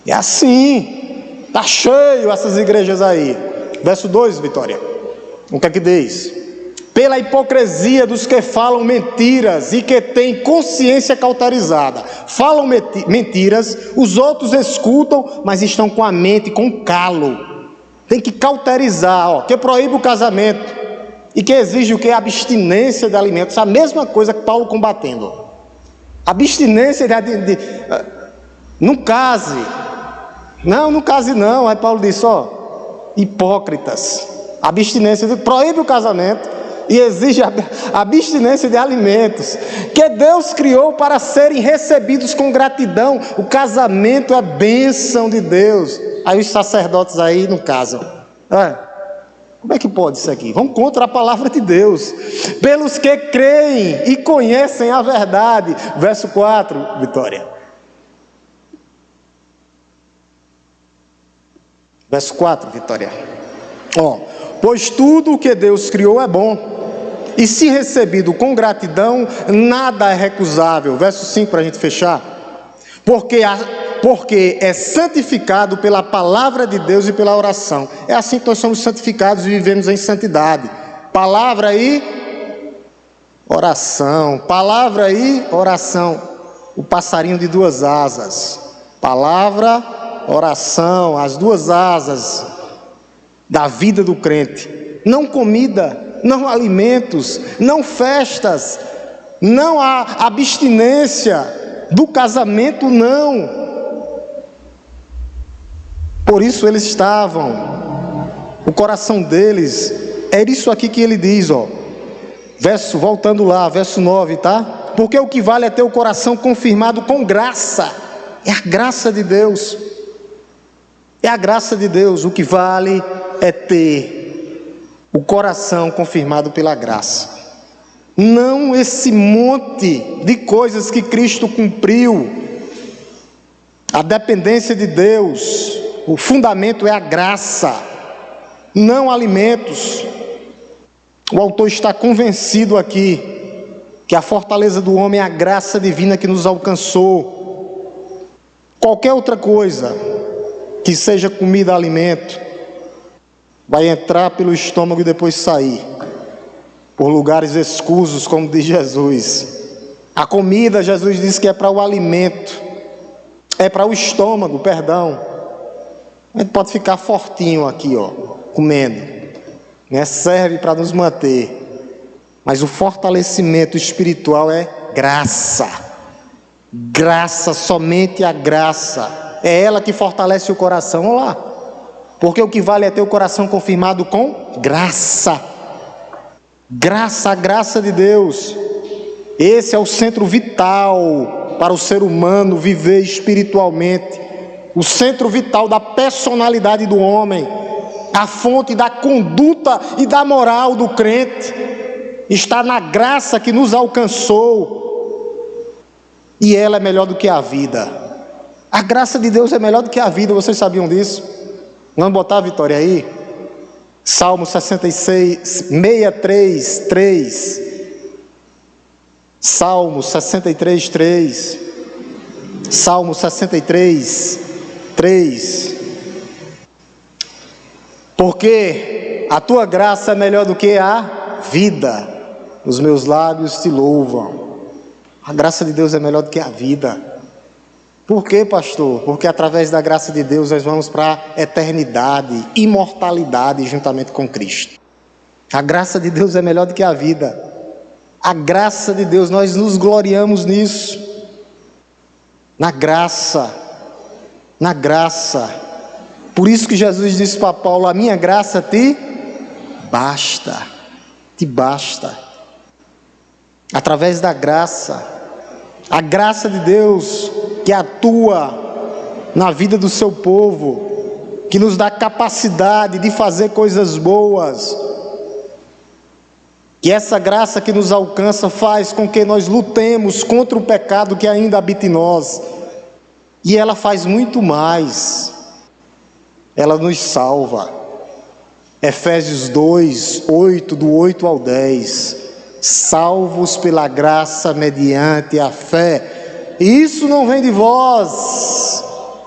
É assim. Está cheio essas igrejas aí. Verso 2, Vitória. O que é que diz? Pela hipocrisia dos que falam mentiras e que têm consciência cauterizada. Falam mentiras, os outros escutam, mas estão com a mente com calo. Tem que cauterizar, que proíbe o casamento e que exige o que? Abstinência de alimentos. A mesma coisa que Paulo combatendo. Abstinência de não case. Não case não. Aí Paulo diz, hipócritas. Abstinência, proíbe o casamento e exige a abstinência de alimentos que Deus criou para serem recebidos com gratidão. O casamento é bênção de Deus. Aí os sacerdotes aí não casam. Como é que pode isso aqui? Vão contra a palavra de Deus. Pelos que creem e conhecem a verdade. Verso 4, Vitória. Verso 4, Vitória. Pois tudo o que Deus criou é bom, e se recebido com gratidão, nada é recusável. Verso 5 para a gente fechar. Porque é santificado pela palavra de Deus e pela oração. É assim que nós somos santificados e vivemos em santidade. Palavra e oração. Palavra e oração. O passarinho de duas asas. Palavra, oração, as duas asas da vida do crente. Não comida, não alimentos, não festas, não há abstinência do casamento, não. Por isso eles estavam, o coração deles, era isso aqui que ele diz, voltando lá, verso 9, tá? Porque o que vale é ter o coração confirmado com graça, é a graça de Deus, é a graça de Deus. O que vale é ter o coração confirmado pela graça, não esse monte de coisas que Cristo cumpriu, a dependência de Deus. O fundamento é a graça, não alimentos. O autor está convencido aqui que a fortaleza do homem é a graça divina que nos alcançou. Qualquer outra coisa que seja comida, alimento, vai entrar pelo estômago e depois sair por lugares escusos, como diz Jesus. A comida, Jesus disse que é para o alimento, é para o estômago, perdão. A gente pode ficar fortinho aqui, comendo, né? Serve para nos manter, mas o fortalecimento espiritual é graça. Graça, somente a graça, é ela que fortalece o coração. Olha lá, porque o que vale é ter o coração confirmado com graça. Graça, a graça de Deus. Esse é o centro vital para o ser humano viver espiritualmente. O centro vital da personalidade do homem, a fonte da conduta e da moral do crente, está na graça que nos alcançou, e ela é melhor do que a vida. A graça de Deus é melhor do que a vida, vocês sabiam disso? Vamos botar a Vitória aí? Salmo 63, 3. Salmo 63, 3. Salmo 63, 3. Porque a tua graça é melhor do que a vida, os meus lábios te louvam. A graça de Deus é melhor do que a vida. Por quê, pastor? Porque através da graça de Deus nós vamos para a eternidade, imortalidade juntamente com Cristo. A graça de Deus é melhor do que a vida. A graça de Deus, nós nos gloriamos nisso. Na graça. Na graça. Por isso que Jesus disse para Paulo: a minha graça te basta. Te basta. Através da graça. A graça de Deus que atua na vida do seu povo, que nos dá capacidade de fazer coisas boas. Que essa graça que nos alcança faz com que nós lutemos contra o pecado que ainda habita em nós. E ela faz muito mais. Ela nos salva. Efésios 2, 8, do 8 ao 10. Salvos pela graça mediante a fé. Isso não vem de vós,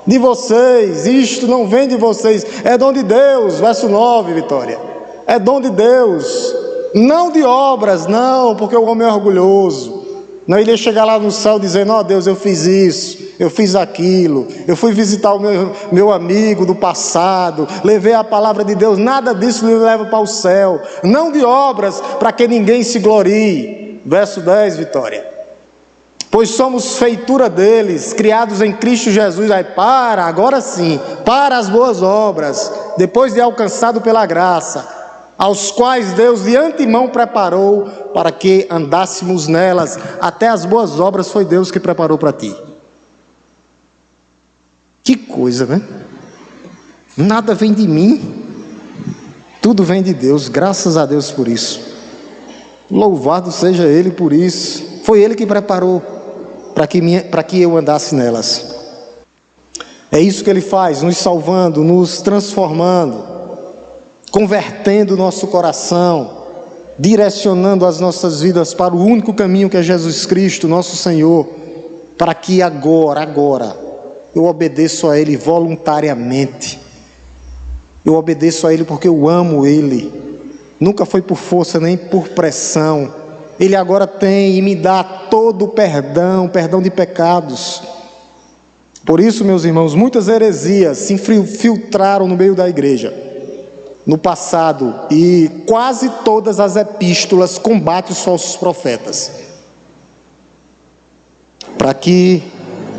de vocês. Isto não vem de vocês. É dom de Deus. Verso 9, Vitória. É dom de Deus. Não de obras, não, porque o homem é orgulhoso. Não iria chegar lá no céu dizendo: ó Deus, eu fiz isso, eu fiz aquilo, eu fui visitar o meu amigo do passado, levei a palavra de Deus. Nada disso lhe leva para o céu. Não de obras, para que ninguém se glorie. Verso 10, Vitória. Pois somos feitura deles, criados em Cristo Jesus. Aí agora sim, para as boas obras, depois de alcançado pela graça, aos quais Deus de antemão preparou para que andássemos nelas. Até as boas obras foi Deus que preparou para ti. Que coisa, né? Nada vem de mim, tudo vem de Deus. Graças a Deus por isso. Louvado seja Ele por isso. Foi Ele que preparou para que eu andasse nelas. É isso que Ele faz, nos salvando, nos transformando, convertendo o nosso coração, direcionando as nossas vidas para o único caminho que é Jesus Cristo, nosso Senhor, para que agora, eu obedeço a Ele voluntariamente. Eu obedeço a Ele porque eu amo Ele. Nunca foi por força nem por pressão. Ele agora tem e me dá todo o perdão de pecados. Por isso, meus irmãos, muitas heresias se infiltraram no meio da igreja no passado, e quase todas as epístolas combatem os falsos profetas, para que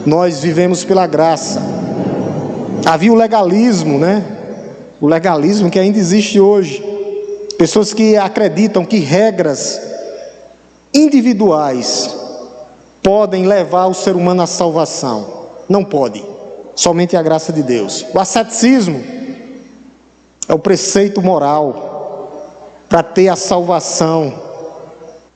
nós vivemos pela graça. Havia o legalismo, né? O legalismo que ainda existe hoje. Pessoas que acreditam que regras individuais podem levar o ser humano à salvação. Não pode. Somente a graça de Deus. O asceticismo é o preceito moral para ter a salvação.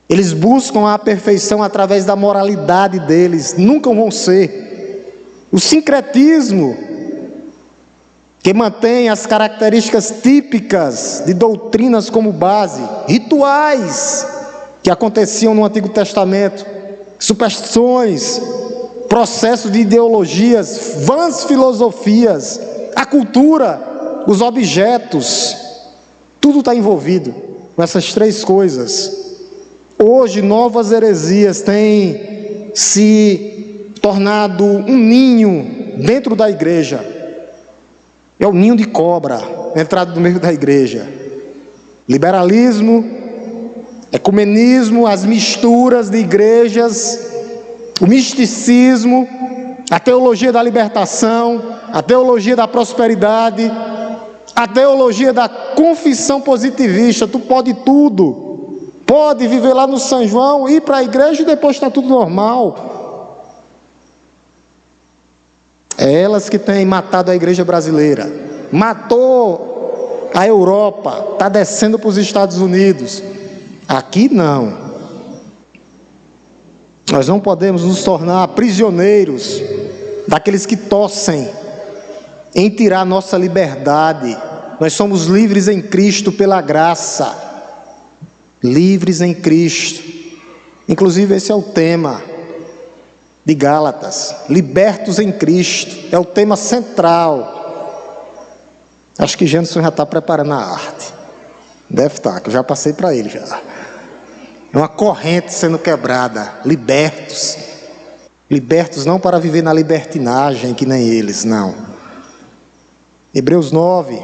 Eles buscam a perfeição através da moralidade deles. Nunca vão ser. O sincretismo, que mantém as características típicas de doutrinas como base. Rituais que aconteciam no Antigo Testamento. Superstições, processos de ideologias, vãs filosofias, a cultura, os objetos, tudo está envolvido com essas três coisas. Hoje, novas heresias têm se tornado um ninho dentro da igreja. É o ninho de cobra entrado no meio da igreja. Liberalismo, ecumenismo, as misturas de igrejas, o misticismo, a teologia da libertação, a teologia da prosperidade, a teologia da confissão positivista. Tu pode tudo, pode viver lá no São João, ir para a igreja e depois está tudo normal. É elas que têm matado a igreja brasileira, matou a Europa, está descendo para os Estados Unidos. Aqui não. Nós não podemos nos tornar prisioneiros daqueles que tossem em tirar nossa liberdade. Nós somos livres em Cristo pela graça. Livres em Cristo. Inclusive esse é o tema. de Gálatas. Libertos em Cristo. É o tema central. Acho que Janderson já está preparando a arte. Deve estar, que eu já passei para ele já. É uma corrente sendo quebrada. Libertos. Libertos não para viver na libertinagem, que nem eles, não. Hebreus 9.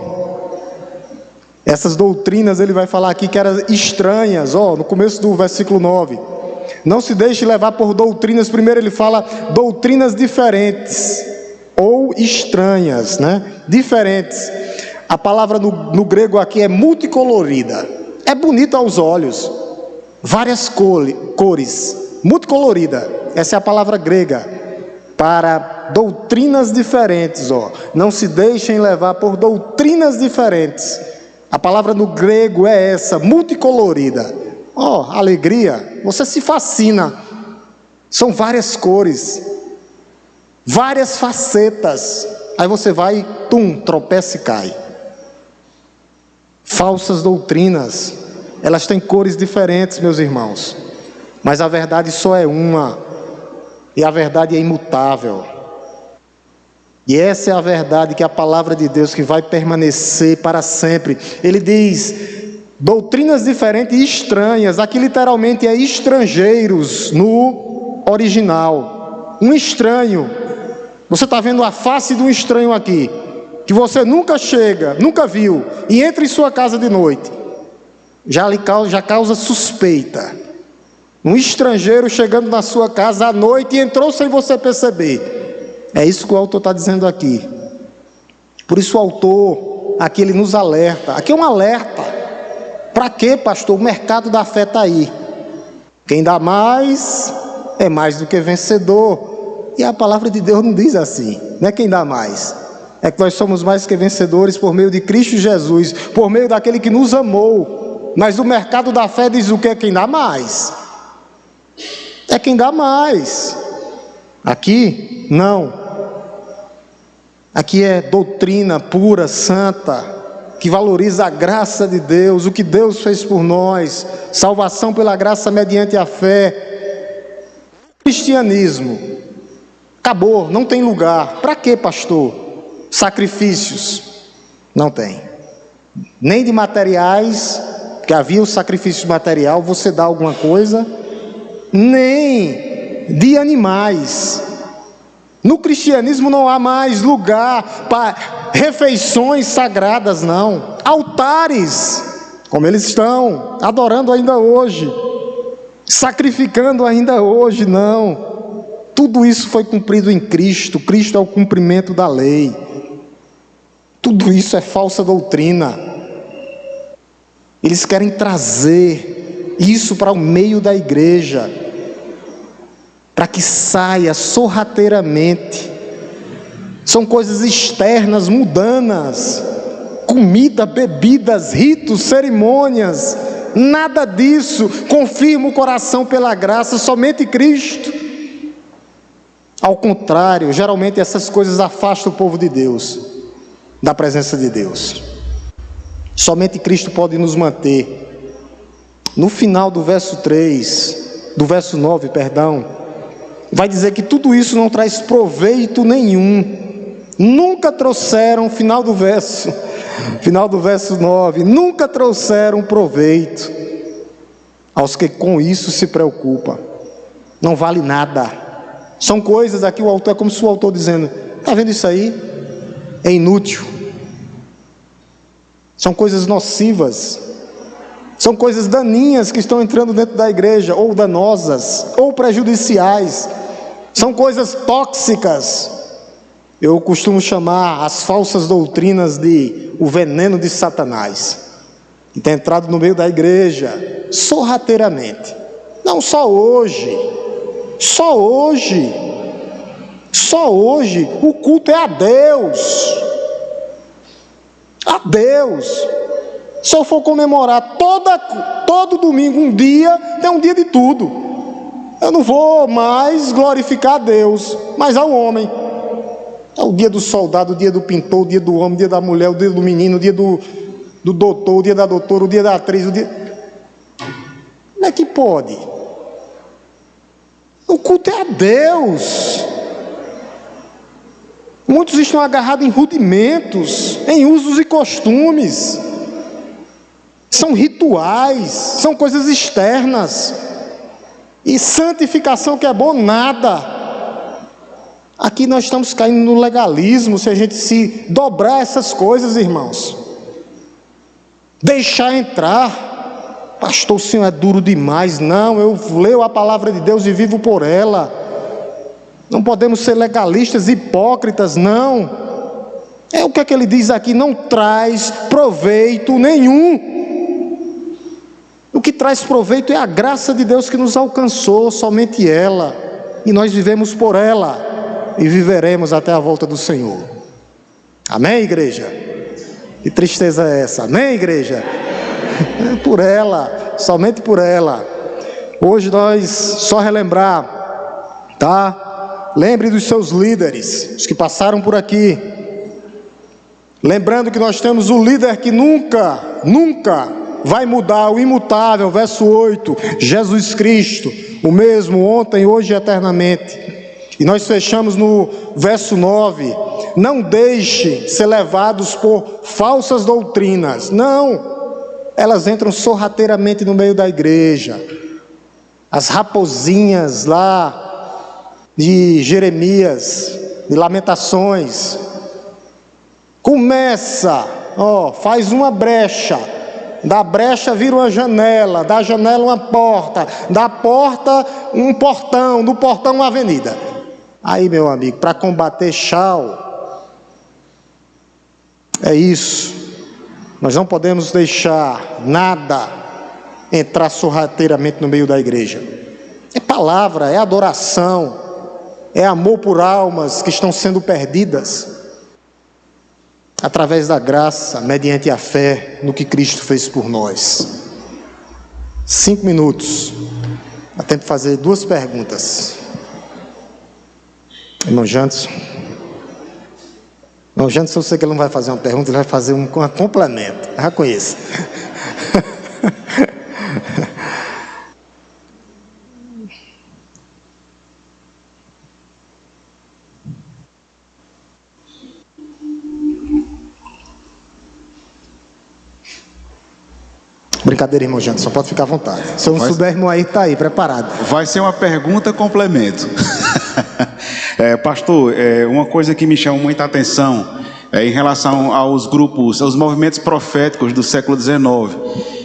Essas doutrinas ele vai falar aqui que eram estranhas. No começo do versículo 9. Não se deixe levar por doutrinas. Primeiro ele fala doutrinas diferentes. Ou estranhas, né? Diferentes. A palavra no grego aqui é multicolorida. É bonita aos olhos. Várias cores. Multicolorida. Essa é a palavra grega. Para doutrinas diferentes. Não se deixem levar por doutrinas diferentes. A palavra no grego é essa, multicolorida. Alegria. Você se fascina. São várias cores. Várias facetas. Aí você vai, tropeça e cai. Falsas doutrinas, elas têm cores diferentes, meus irmãos, mas a verdade só é uma, e a verdade é imutável, e essa é a verdade que é a palavra de Deus que vai permanecer para sempre. Ele diz, doutrinas diferentes e estranhas, aqui literalmente é estrangeiros no original, um estranho, você está vendo a face de um estranho aqui, que você nunca chega, nunca viu, e entra em sua casa de noite, já causa suspeita. Um estrangeiro chegando na sua casa à noite e entrou sem você perceber. É isso que o autor está dizendo aqui. Por isso o autor, aqui ele nos alerta. Aqui é um alerta. Para quê, pastor? O mercado da fé está aí. Quem dá mais, é mais do que vencedor. E a palavra de Deus não diz assim, não é quem dá mais. É que nós somos mais que vencedores por meio de Cristo Jesus, por meio daquele que nos amou. Mas o mercado da fé diz o que? Quem dá mais. É quem dá mais. Aqui, não. Aqui é doutrina pura, santa, que valoriza a graça de Deus, o que Deus fez por nós, salvação pela graça mediante a fé. Cristianismo. Acabou, não tem lugar. Para quê, pastor? Sacrifícios, não tem, nem de materiais, que havia o sacrifício material, você dá alguma coisa, nem de animais. No cristianismo não há mais lugar para refeições sagradas, não. Altares, como eles estão adorando ainda hoje, sacrificando ainda hoje, não. Tudo isso foi cumprido em Cristo. Cristo é o cumprimento da lei. Tudo isso é falsa doutrina. Eles querem trazer isso para o meio da igreja, para que saia sorrateiramente. São coisas externas, mundanas, comida, bebidas, ritos, cerimônias. Nada disso confirma o coração pela graça, somente Cristo. Ao contrário, geralmente essas coisas afastam o povo de Deus da presença de Deus. Somente Cristo pode nos manter. No final do verso 9, vai dizer que tudo isso não traz proveito nenhum. Nunca trouxeram, final do verso 9, nunca trouxeram proveito aos que com isso se preocupam. Não vale nada. São coisas aqui, o autor, é como se o autor dizendo, está vendo isso aí? É inútil. São coisas nocivas. São coisas daninhas que estão entrando dentro da igreja, ou danosas, ou prejudiciais. São coisas tóxicas. Eu costumo chamar as falsas doutrinas de o veneno de Satanás, que tem entrado no meio da igreja, sorrateiramente. Não só hoje. Só hoje o culto é a Deus. A Deus. Se eu for comemorar todo domingo um dia, é um dia de tudo. Eu não vou mais glorificar a Deus, mas ao homem. É o dia do soldado, o dia do pintor, o dia do homem, o dia da mulher, o dia do menino, o dia do doutor, o dia da doutora, o dia da atriz, Como é que pode? O culto é a Deus. Muitos estão agarrados em rudimentos, em usos e costumes. São rituais, são coisas externas. E santificação que é bom, nada. Aqui nós estamos caindo no legalismo, se a gente se dobrar essas coisas, irmãos. Deixar entrar. Pastor, o senhor é duro demais. Não, eu leio a palavra de Deus e vivo por ela. Não podemos ser legalistas, hipócritas, não. É o que é que ele diz aqui, não traz proveito nenhum. O que traz proveito é a graça de Deus que nos alcançou, somente ela. E nós vivemos por ela. E viveremos até a volta do Senhor. Amém, igreja? Que tristeza é essa? Amém, igreja? É por ela, somente por ela. Hoje nós só relembrar, tá? Lembre dos seus líderes, os que passaram por aqui. Lembrando que nós temos o líder que nunca vai mudar, o imutável, verso 8, Jesus Cristo, o mesmo ontem, hoje e eternamente. E nós fechamos no verso 9, não deixe ser levados por falsas doutrinas. Não, elas entram sorrateiramente no meio da igreja. As raposinhas lá de Jeremias, de Lamentações. Começa, faz uma brecha. Da brecha vira uma janela, da janela uma porta, da porta um portão, do portão uma avenida. Aí, meu amigo, para combater tchau, é isso. Nós não podemos deixar nada entrar sorrateiramente no meio da igreja. É palavra, é adoração, é amor por almas que estão sendo perdidas, através da graça, mediante a fé no que Cristo fez por nós. 5 minutos. Dá tempo de fazer 2 perguntas. Irmão Janderson, eu sei que ele não vai fazer uma pergunta, ele vai fazer um complemento. Já conheço. Brincadeira, irmão Janderson, só pode ficar à vontade. Se eu não souber, irmão, aí está aí, preparado. Vai ser uma pergunta complemento. Pastor, uma coisa que me chama muita atenção em relação aos grupos, aos movimentos proféticos do século XIX,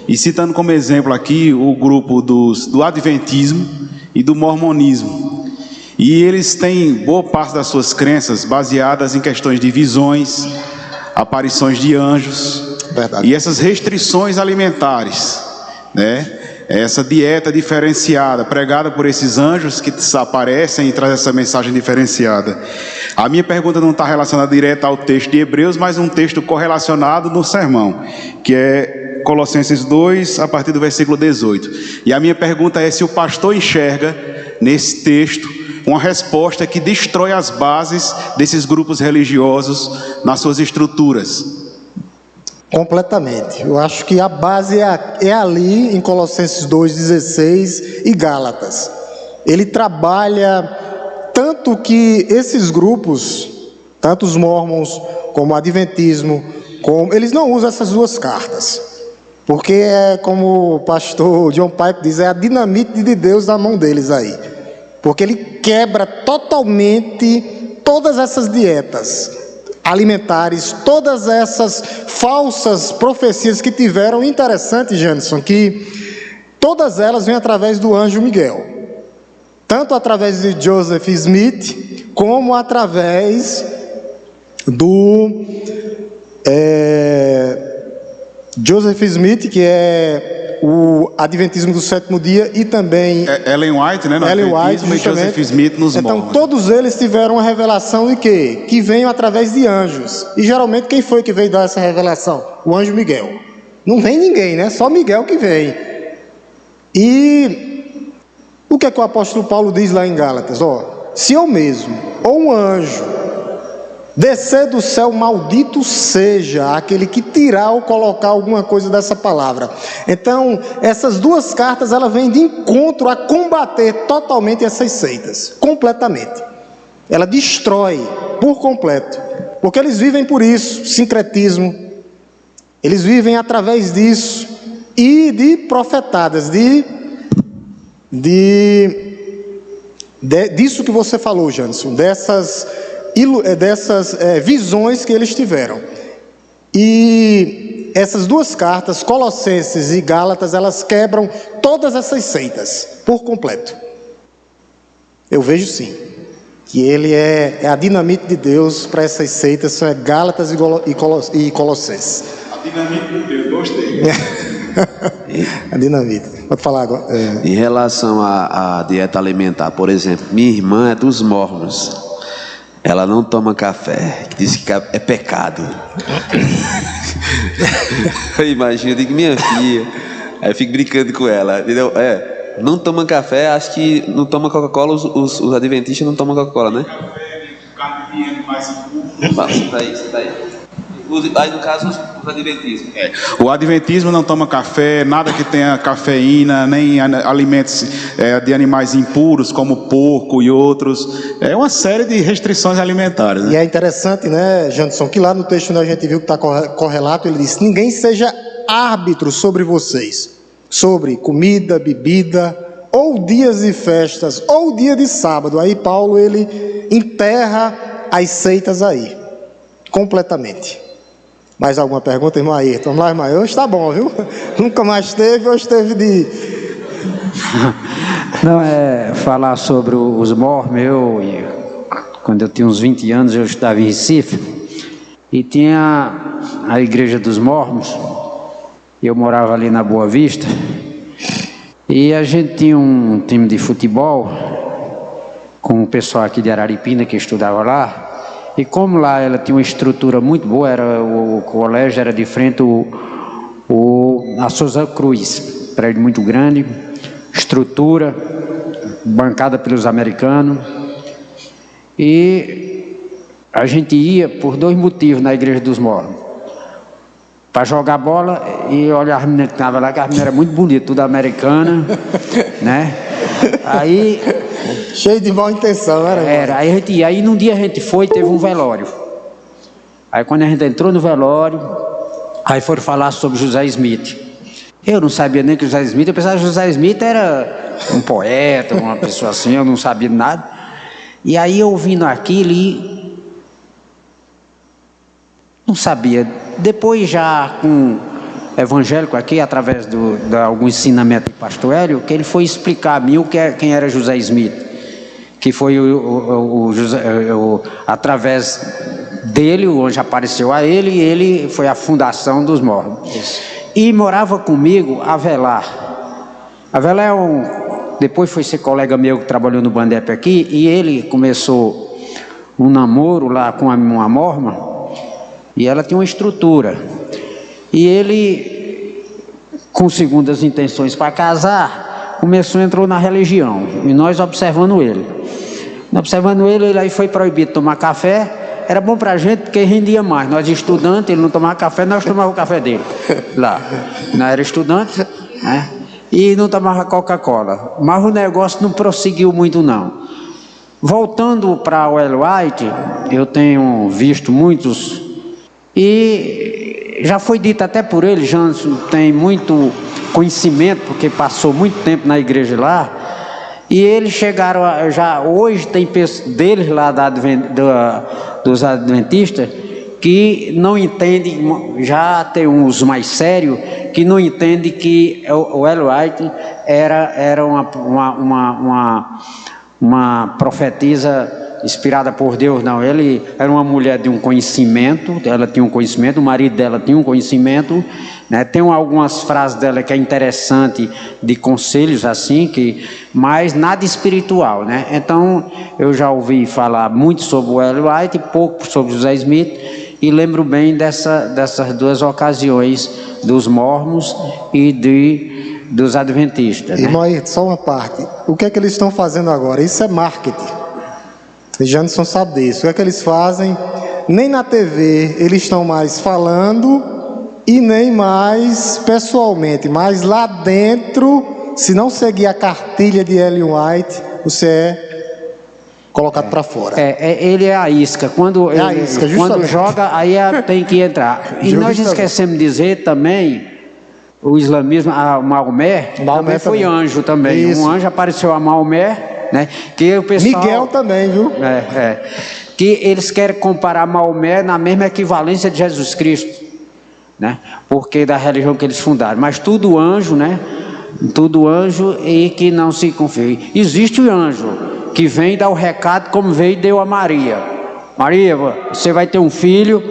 e citando como exemplo aqui o grupo do Adventismo e do Mormonismo. E eles têm boa parte das suas crenças baseadas em questões de visões, aparições de anjos. Verdade. E essas restrições alimentares, né? Essa dieta diferenciada, pregada por esses anjos que aparecem e trazem essa mensagem diferenciada. A minha pergunta não está relacionada direto ao texto de Hebreus, mas um texto correlacionado no sermão, que é Colossenses 2, a partir do versículo 18. E a minha pergunta é se o pastor enxerga nesse texto uma resposta que destrói as bases desses grupos religiosos nas suas estruturas. Completamente. Eu acho que a base é ali em Colossenses 2,16 e Gálatas. Ele trabalha tanto que esses grupos, tanto os mormons como o adventismo, eles não usam essas 2 cartas. Porque é como o pastor John Piper diz, é a dinamite de Deus na mão deles aí. Porque ele quebra totalmente todas essas dietas alimentares, todas essas falsas profecias que tiveram. Interessante, Janderson, que todas elas vêm através do anjo Miguel, tanto através de Joseph Smith, como através do Joseph Smith, que é o Adventismo do Sétimo Dia, e também Ellen White, né? Ellen White, e Joseph Smith nos Então, mormons. todos eles tiveram uma revelação de quê? Que veio através de anjos. E geralmente quem foi que veio dar essa revelação? O anjo Miguel. Não vem ninguém, né? Só Miguel que vem. E o que é que o apóstolo Paulo diz lá em Gálatas? Se eu mesmo, ou um anjo, Descer do céu, maldito seja aquele que tirar ou colocar alguma coisa dessa palavra. Então, essas duas cartas, ela vêm de encontro a combater totalmente essas seitas, completamente. Ela destrói por completo, porque eles vivem por isso, sincretismo. Eles vivem através disso e de profetadas, disso que você falou, Janderson, dessas visões que eles tiveram. E essas duas cartas, Colossenses e Gálatas, elas quebram todas essas seitas por completo. Eu vejo sim que ele é a dinamite de Deus para essas seitas, são Gálatas e Colossenses. A dinamite de Deus, gostei. A dinamite. Pode falar agora. Em relação à dieta alimentar, por exemplo, minha irmã é dos mormons. Ela não toma café, diz que é pecado. Eu imagino, eu digo, minha filha. Aí eu fico brincando com ela, entendeu? Não toma café, acho que não toma Coca-Cola, os adventistas não tomam Coca-Cola, né? Carne de animais impuros. Isso daí. Aí no caso os adventismos. O adventismo não toma café, nada que tenha cafeína, nem alimentos de animais impuros, como porco e outros. É uma série de restrições alimentares, né? E é interessante, né, Janderson, que lá no texto onde a gente viu que está correlato, ele diz: ninguém seja árbitro sobre vocês, sobre comida, bebida, ou dias de festas, ou dia de sábado. Aí Paulo, ele enterra as seitas aí, completamente. Mais alguma pergunta, irmão Ayrton? Vamos lá, irmão. Hoje está bom, viu? Nunca mais teve, hoje teve de... Não, falar sobre os mormons. Quando eu tinha uns 20 anos, eu estava em Recife, e tinha a igreja dos mormons. Eu morava ali na Boa Vista, e a gente tinha um time de futebol, com o pessoal aqui de Araripina, que estudava lá. E como lá ela tinha uma estrutura muito boa, o colégio era de frente a Souza Cruz, prédio muito grande, estrutura, bancada pelos americanos. E a gente ia por dois motivos na igreja dos mormons: para jogar bola e olhar as meninas que estavam lá, que as meninas eram muito bonitas, tudo americana, né? Aí... cheio de boa intenção, era. Aí num dia a gente foi, teve um velório. Aí quando a gente entrou no velório, aí foram falar sobre José Smith. Eu não sabia nem que José Smith, eu pensava que José Smith era um poeta, uma pessoa assim, eu não sabia nada. E aí ouvindo aquilo e não sabia. Depois já com evangélico aqui, através de algum ensinamento de pastor Hélio, que ele foi explicar a mim quem era José Smith, que foi através dele, onde apareceu a ele, e ele foi a fundação dos mormons. E morava comigo Avelar. Avelar depois foi ser colega meu que trabalhou no Bandep aqui, e ele começou um namoro lá com uma mormon, e ela tinha uma estrutura. E ele, com segundas intenções para casar, entrou na religião. E nós observando ele. Ele aí foi proibido tomar café. Era bom para a gente porque rendia mais. Nós estudantes, ele não tomava café, nós tomávamos o café dele. Lá. Nós era estudante, né? E não tomava Coca-Cola. Mas o negócio não prosseguiu muito, não. Voltando para o Ellen White, eu tenho visto muitos... E já foi dito até por ele, Janderson tem muito conhecimento, porque passou muito tempo na igreja lá, e eles chegaram, hoje tem deles lá dos adventistas, que não entendem, já tem uns mais sérios, que não entendem que o Ellen White era uma profetisa inspirada por Deus. Não, ele era uma mulher de um conhecimento, ela tinha um conhecimento, o marido dela tinha um conhecimento, né? Tem algumas frases dela que é interessante, de conselhos assim, mas nada espiritual, né? Então eu já ouvi falar muito sobre o Ellen White, pouco sobre José Smith, e lembro bem dessas duas ocasiões dos mormons e dos adventistas, né? Irmão, só uma parte, o que é que eles estão fazendo agora? Isso é marketing. Janderson sabe disso. O que é que eles fazem? nem na TV eles estão mais falando e nem mais pessoalmente, mas lá dentro, se não seguir a cartilha de Ellen White, você é colocado para fora. Ele é a isca. Quando joga, aí tem que entrar. E nós esquecemos de dizer também, o islamismo, a Maomé também foi anjo também. Isso. Um anjo apareceu a Maomé, né? Que o pessoal, Miguel também, viu? Que eles querem comparar Maomé na mesma equivalência de Jesus Cristo, né? Porque da religião que eles fundaram. Mas tudo anjo, né? Tudo anjo e que não se confia. Existe o anjo que vem dar o recado como veio e deu a Maria. Maria, você vai ter um filho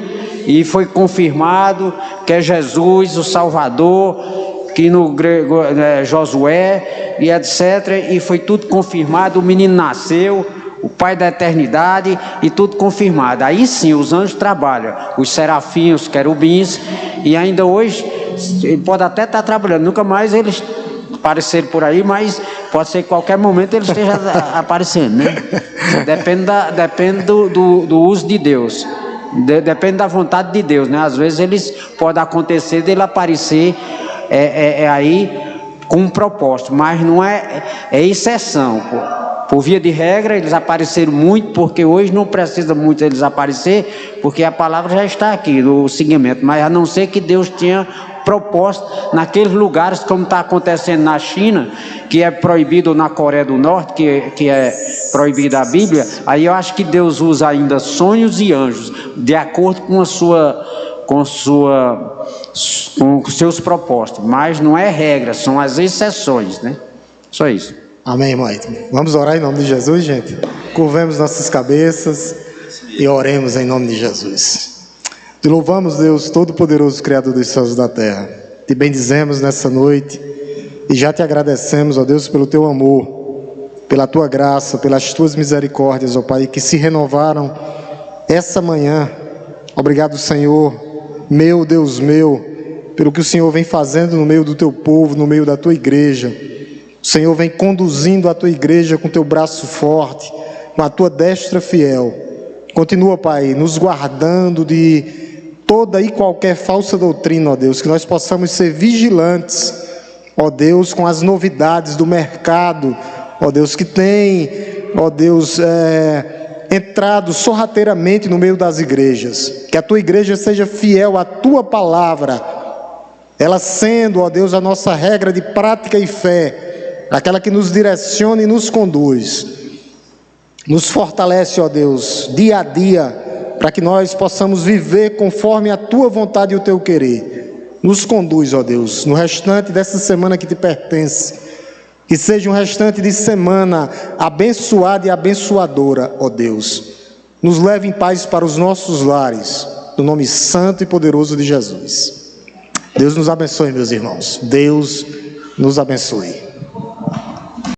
e foi confirmado que é Jesus, o Salvador, que no grego é Josué e etc. E foi tudo confirmado, o menino nasceu, o Pai da eternidade e tudo confirmado. Aí sim os anjos trabalham, os serafins, os querubins, e ainda hoje ele pode até estar trabalhando, nunca mais eles aparecer por aí, mas pode ser que qualquer momento ele esteja aparecendo, né? Depende do uso de Deus, depende da vontade de Deus, né? Às vezes eles pode acontecer dele aparecer aí com um propósito, mas não é exceção. Por via de regra eles apareceram muito, porque hoje não precisa muito eles aparecer, porque a palavra já está aqui no seguimento, mas a não ser que Deus tinha propósito naqueles lugares, como está acontecendo na China, que é proibido, na Coreia do Norte, que é proibida a Bíblia. Aí eu acho que Deus usa ainda sonhos e anjos, de acordo com os seus propósitos, mas não é regra, são as exceções, né? Só isso. Amém, irmão. Vamos orar em nome de Jesus, gente? Curvemos nossas cabeças e oremos em nome de Jesus. Te louvamos, Deus Todo-Poderoso, Criador dos céus e da terra. Te bendizemos nessa noite e já te agradecemos, ó Deus, pelo teu amor, pela tua graça, pelas tuas misericórdias, ó Pai, que se renovaram essa manhã. Obrigado, Senhor, meu Deus meu, pelo que o Senhor vem fazendo no meio do teu povo, no meio da tua igreja. O Senhor vem conduzindo a tua igreja com teu braço forte, com a tua destra fiel. Continua, Pai, nos guardando de toda e qualquer falsa doutrina, ó Deus, que nós possamos ser vigilantes, ó Deus, com as novidades do mercado, ó Deus, que tem, ó Deus, entrado sorrateiramente no meio das igrejas. Que a tua igreja seja fiel à tua palavra, ela sendo, ó Deus, a nossa regra de prática e fé, aquela que nos direciona e nos conduz. Nos fortalece, ó Deus, dia a dia, para que nós possamos viver conforme a tua vontade e o teu querer. Nos conduz, ó Deus, no restante dessa semana que te pertence, que seja um restante de semana abençoada e abençoadora, ó Deus. Nos leve em paz para os nossos lares, no nome santo e poderoso de Jesus. Deus nos abençoe, meus irmãos. Deus nos abençoe.